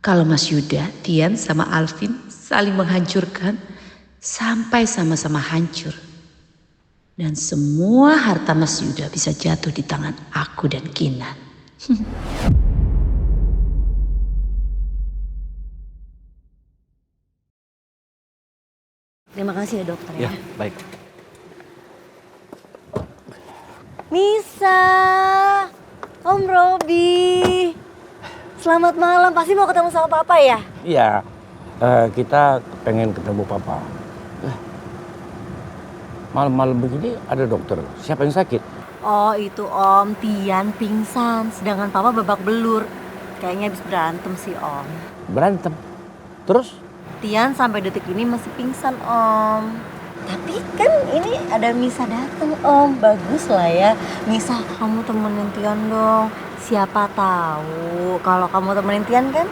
Kalau Mas Yuda, Tian sama Alvin saling menghancurkan sampai sama-sama hancur. Dan semua harta Mas Yuda bisa jatuh di tangan aku dan Kinan. Terima kasih ya dokter ya. Ya, baik. Nisa, Om Robi, selamat malam. Pasti mau ketemu sama Papa ya? Iya, kita pengen ketemu Papa. Malam-malam begini ada dokter. Siapa yang sakit? Oh itu Om, Tian pingsan. Sedangkan Papa babak belur. Kayaknya habis berantem sih Om. Berantem? Terus? Tian sampai detik ini masih pingsan Om. Tapi kan ini ada Misa datang Om. Bagus lah ya. Misa kamu temenin Tian dong. Siapa tahu kalau kamu temenin Tian kan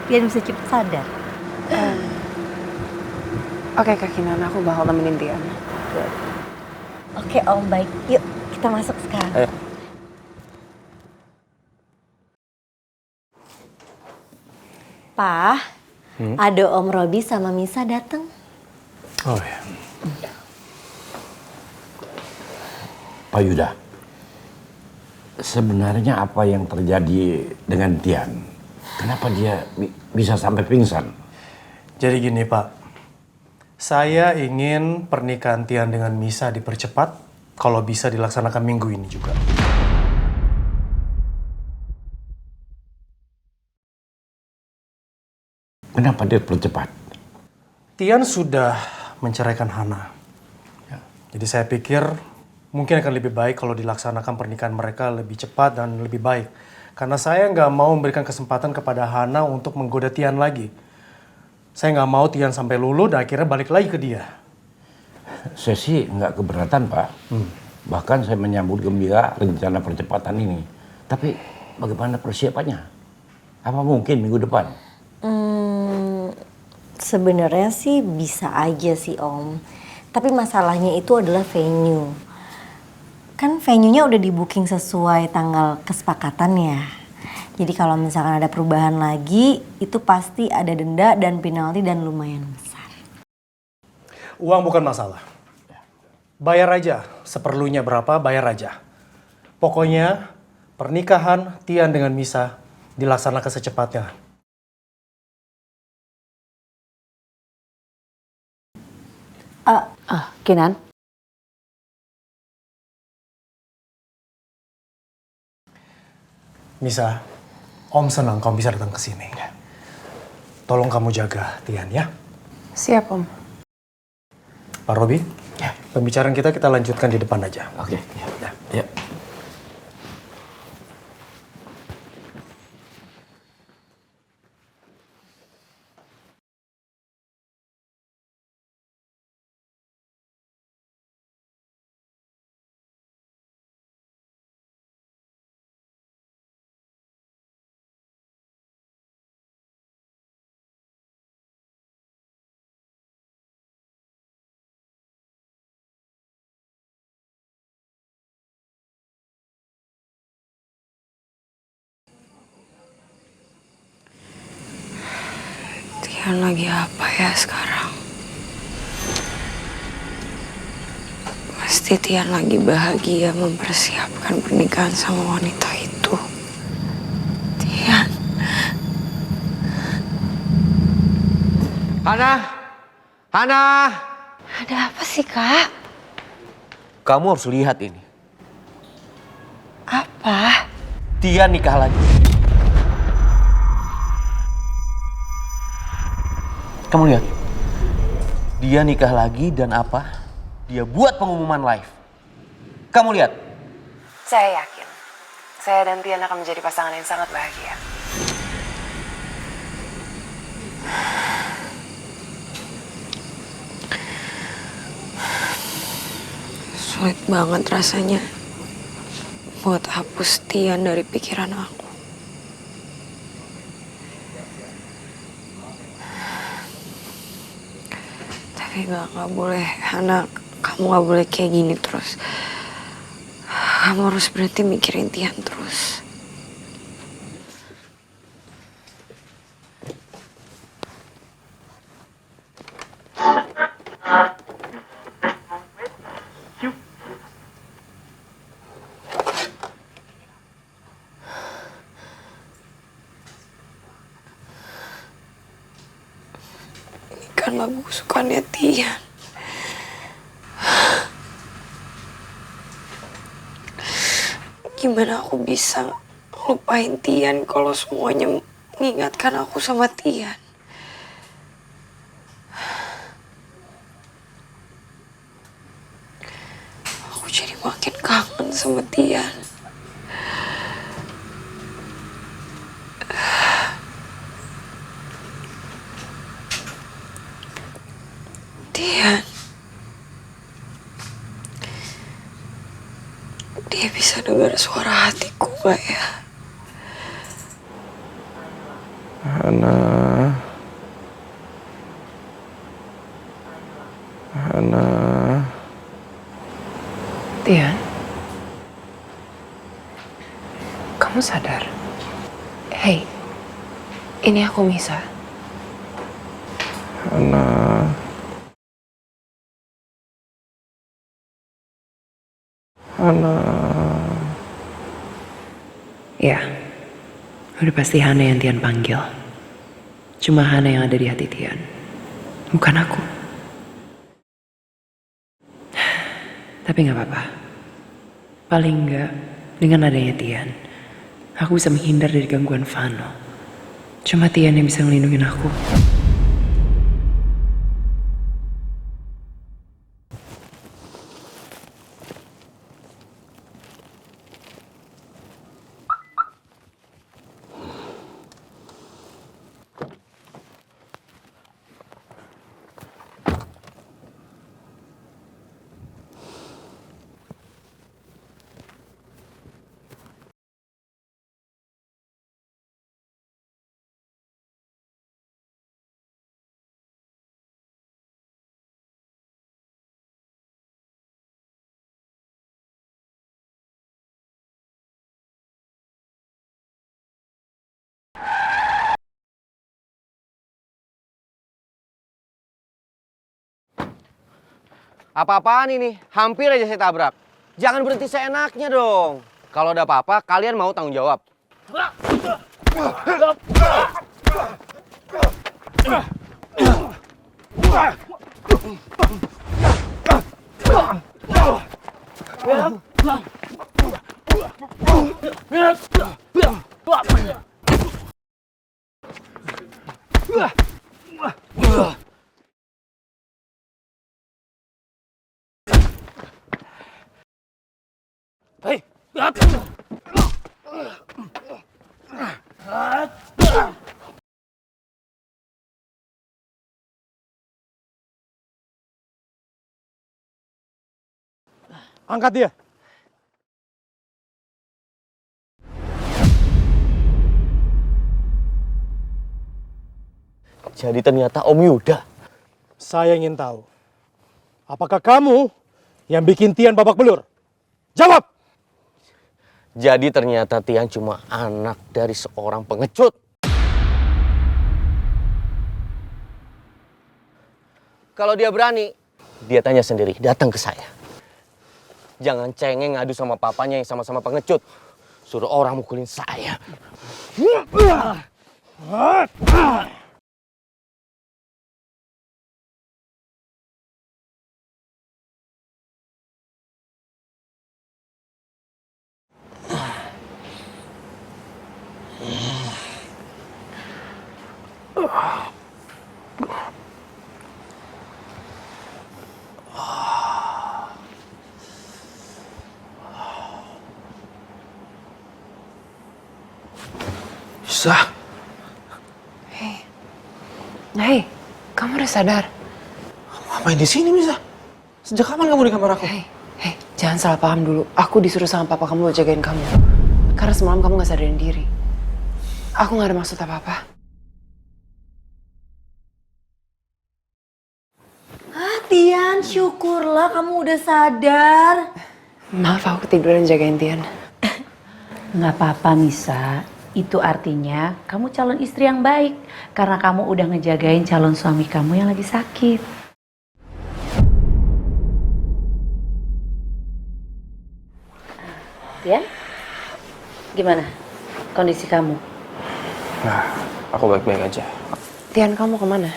Tian bisa cepet sadar. Oke Kak Kinan, aku bakal temenin Tian. Oke Om, baik. Yuk kita masuk sekarang. Pa, ada Om Robi sama Misa datang. Oh ya. Pak Yuda, sebenarnya apa yang terjadi dengan Tian? Kenapa dia bisa sampai pingsan? Jadi gini Pak, saya ingin pernikahan Tian dengan Misa dipercepat, kalau bisa dilaksanakan minggu ini juga. Kenapa dia percepat? Tian sudah menceraikan Hana. Ya, jadi saya pikir mungkin akan lebih baik kalau dilaksanakan pernikahan mereka lebih cepat dan lebih baik. Karena saya nggak mau memberikan kesempatan kepada Hana untuk menggoda Tian lagi. Saya nggak mau Tian sampai luluh dan akhirnya balik lagi ke dia. Saya sih nggak keberatan Pak. Bahkan saya menyambut gembira rencana percepatan ini. Tapi bagaimana persiapannya? Apa mungkin minggu depan? Sebenarnya sih bisa aja sih Om. Tapi masalahnya itu adalah venue. Kan venue-nya udah di-booking sesuai tanggal kesepakatan ya. Jadi kalau misalkan ada perubahan lagi, itu pasti ada denda dan penalti dan lumayan besar. Uang bukan masalah. Bayar aja, seperlunya berapa bayar aja. Pokoknya pernikahan Tian dengan Misa dilaksanakan secepatnya. Kinan? Misa, Om senang kamu bisa datang ke sini. Tolong kamu jaga Tian ya. Siap, Om. Pak Robi, pembicaraan kita lanjutkan di depan aja. Oke. Ya. Tian lagi apa ya sekarang? Pasti Tian lagi bahagia mempersiapkan pernikahan sama wanita itu. Tian. Hana! Ada apa sih, Kak? Kamu harus lihat ini. Apa? Tian nikah lagi. Kamu lihat. Dia nikah lagi dan apa? Dia buat pengumuman live. Kamu lihat. Saya yakin, saya dan Tian akan menjadi pasangan yang sangat bahagia. Sulit banget rasanya buat hapus Tian dari pikiran aku. Tapi gak boleh, Hana. Kamu gak boleh kayak gini terus. Kamu harus berhenti mikirin Tian terus. Kan lagu kesukaannya Tian. Gimana aku bisa lupain Tian kalau semuanya mengingatkan aku sama Tian? Aku jadi makin kangen sama Tian. Tian. Dia bisa dengar suara hatiku gak ya? Hana. Tian, kamu sadar? Hei, ini aku Misa. Hana. Ya, udah pasti Hana yang Tian panggil. Cuma Hana yang ada di hati Tian, bukan aku. Tapi gak apa-apa. Paling enggak, dengan adanya Tian, aku bisa menghindar dari gangguan Vano. Cuma Tian yang bisa ngelindungin aku. Apa-apaan ini? Hampir aja saya tabrak. Jangan berhenti seenaknya dong. Kalau ada apa-apa, kalian mau tanggung jawab. Angkat dia. Jadi ternyata Om Yuda. Saya ingin tahu, apakah kamu yang bikin Tian babak belur? Jawab! Jadi ternyata Tian cuma anak dari seorang pengecut. Kalau dia berani, Dia tanya sendiri, datang ke saya. Jangan cengeng ngadu sama papanya yang sama-sama pengecut. Suruh orang mukulin saya. Bisa. Hei, kamu udah sadar? Ngapain di sini, Misa? Sejak kapan kamu di kamar aku? Hei, jangan salah paham dulu. Aku disuruh sama papa kamu buat jagain kamu. Karena semalam kamu gak sadarin diri. Aku gak ada maksud apa-apa. Tian, syukurlah kamu udah sadar. Maaf, aku ketiduran jagain Tian. Nggak apa-apa, Misa. Itu artinya kamu calon istri yang baik. Karena kamu udah ngejagain calon suami kamu yang lagi sakit. Tian, gimana kondisi kamu? Nah, aku baik-baik aja. Tian, kamu kemana?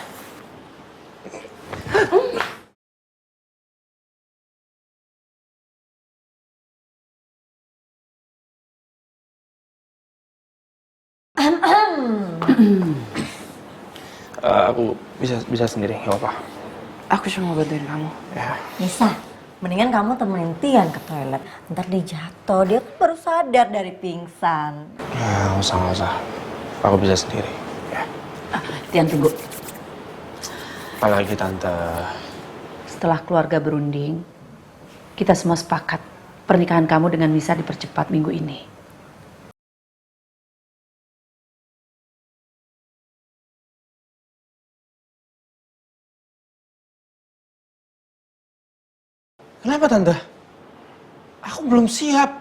Aku bisa sendiri, nggak apa-apa. Aku cuma mau bantuin kamu. Ya. Nisa, mendingan kamu temenin Tian ke toilet. Ntar dia jatuh, dia kan baru sadar dari pingsan. Ya, nggak usah. Aku bisa sendiri. Ya. Tian, tunggu. Apalagi Tante. Setelah keluarga berunding, kita semua sepakat pernikahan kamu dengan Misa dipercepat minggu ini. Kenapa Tante? Aku belum siap.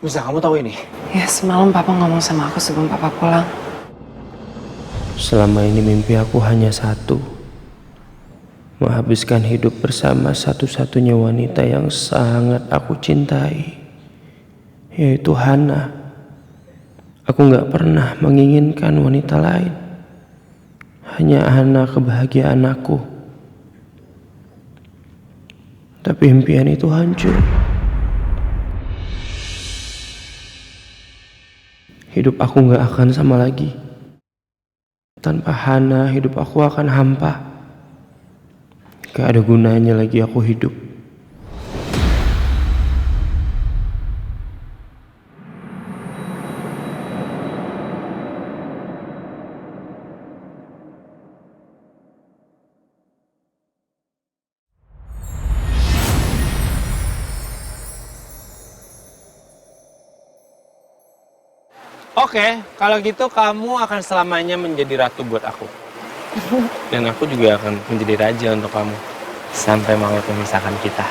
Misa, kamu tahu ini? Ya, semalam papa ngomong sama aku sebelum papa pulang. Selama ini mimpi aku hanya satu. Menghabiskan hidup bersama satu-satunya wanita yang sangat aku cintai. Yaitu Hana. Aku gak pernah menginginkan wanita lain. Hanya Hana kebahagiaan aku. Tapi impian itu hancur. Hidup aku gak akan sama lagi. Tanpa Hana, hidup aku akan hampa. Gak ada gunanya lagi aku hidup. Oke, kalau gitu kamu akan selamanya menjadi ratu buat aku. Dan aku juga akan menjadi raja untuk kamu. Sampai maut memisahkan kita.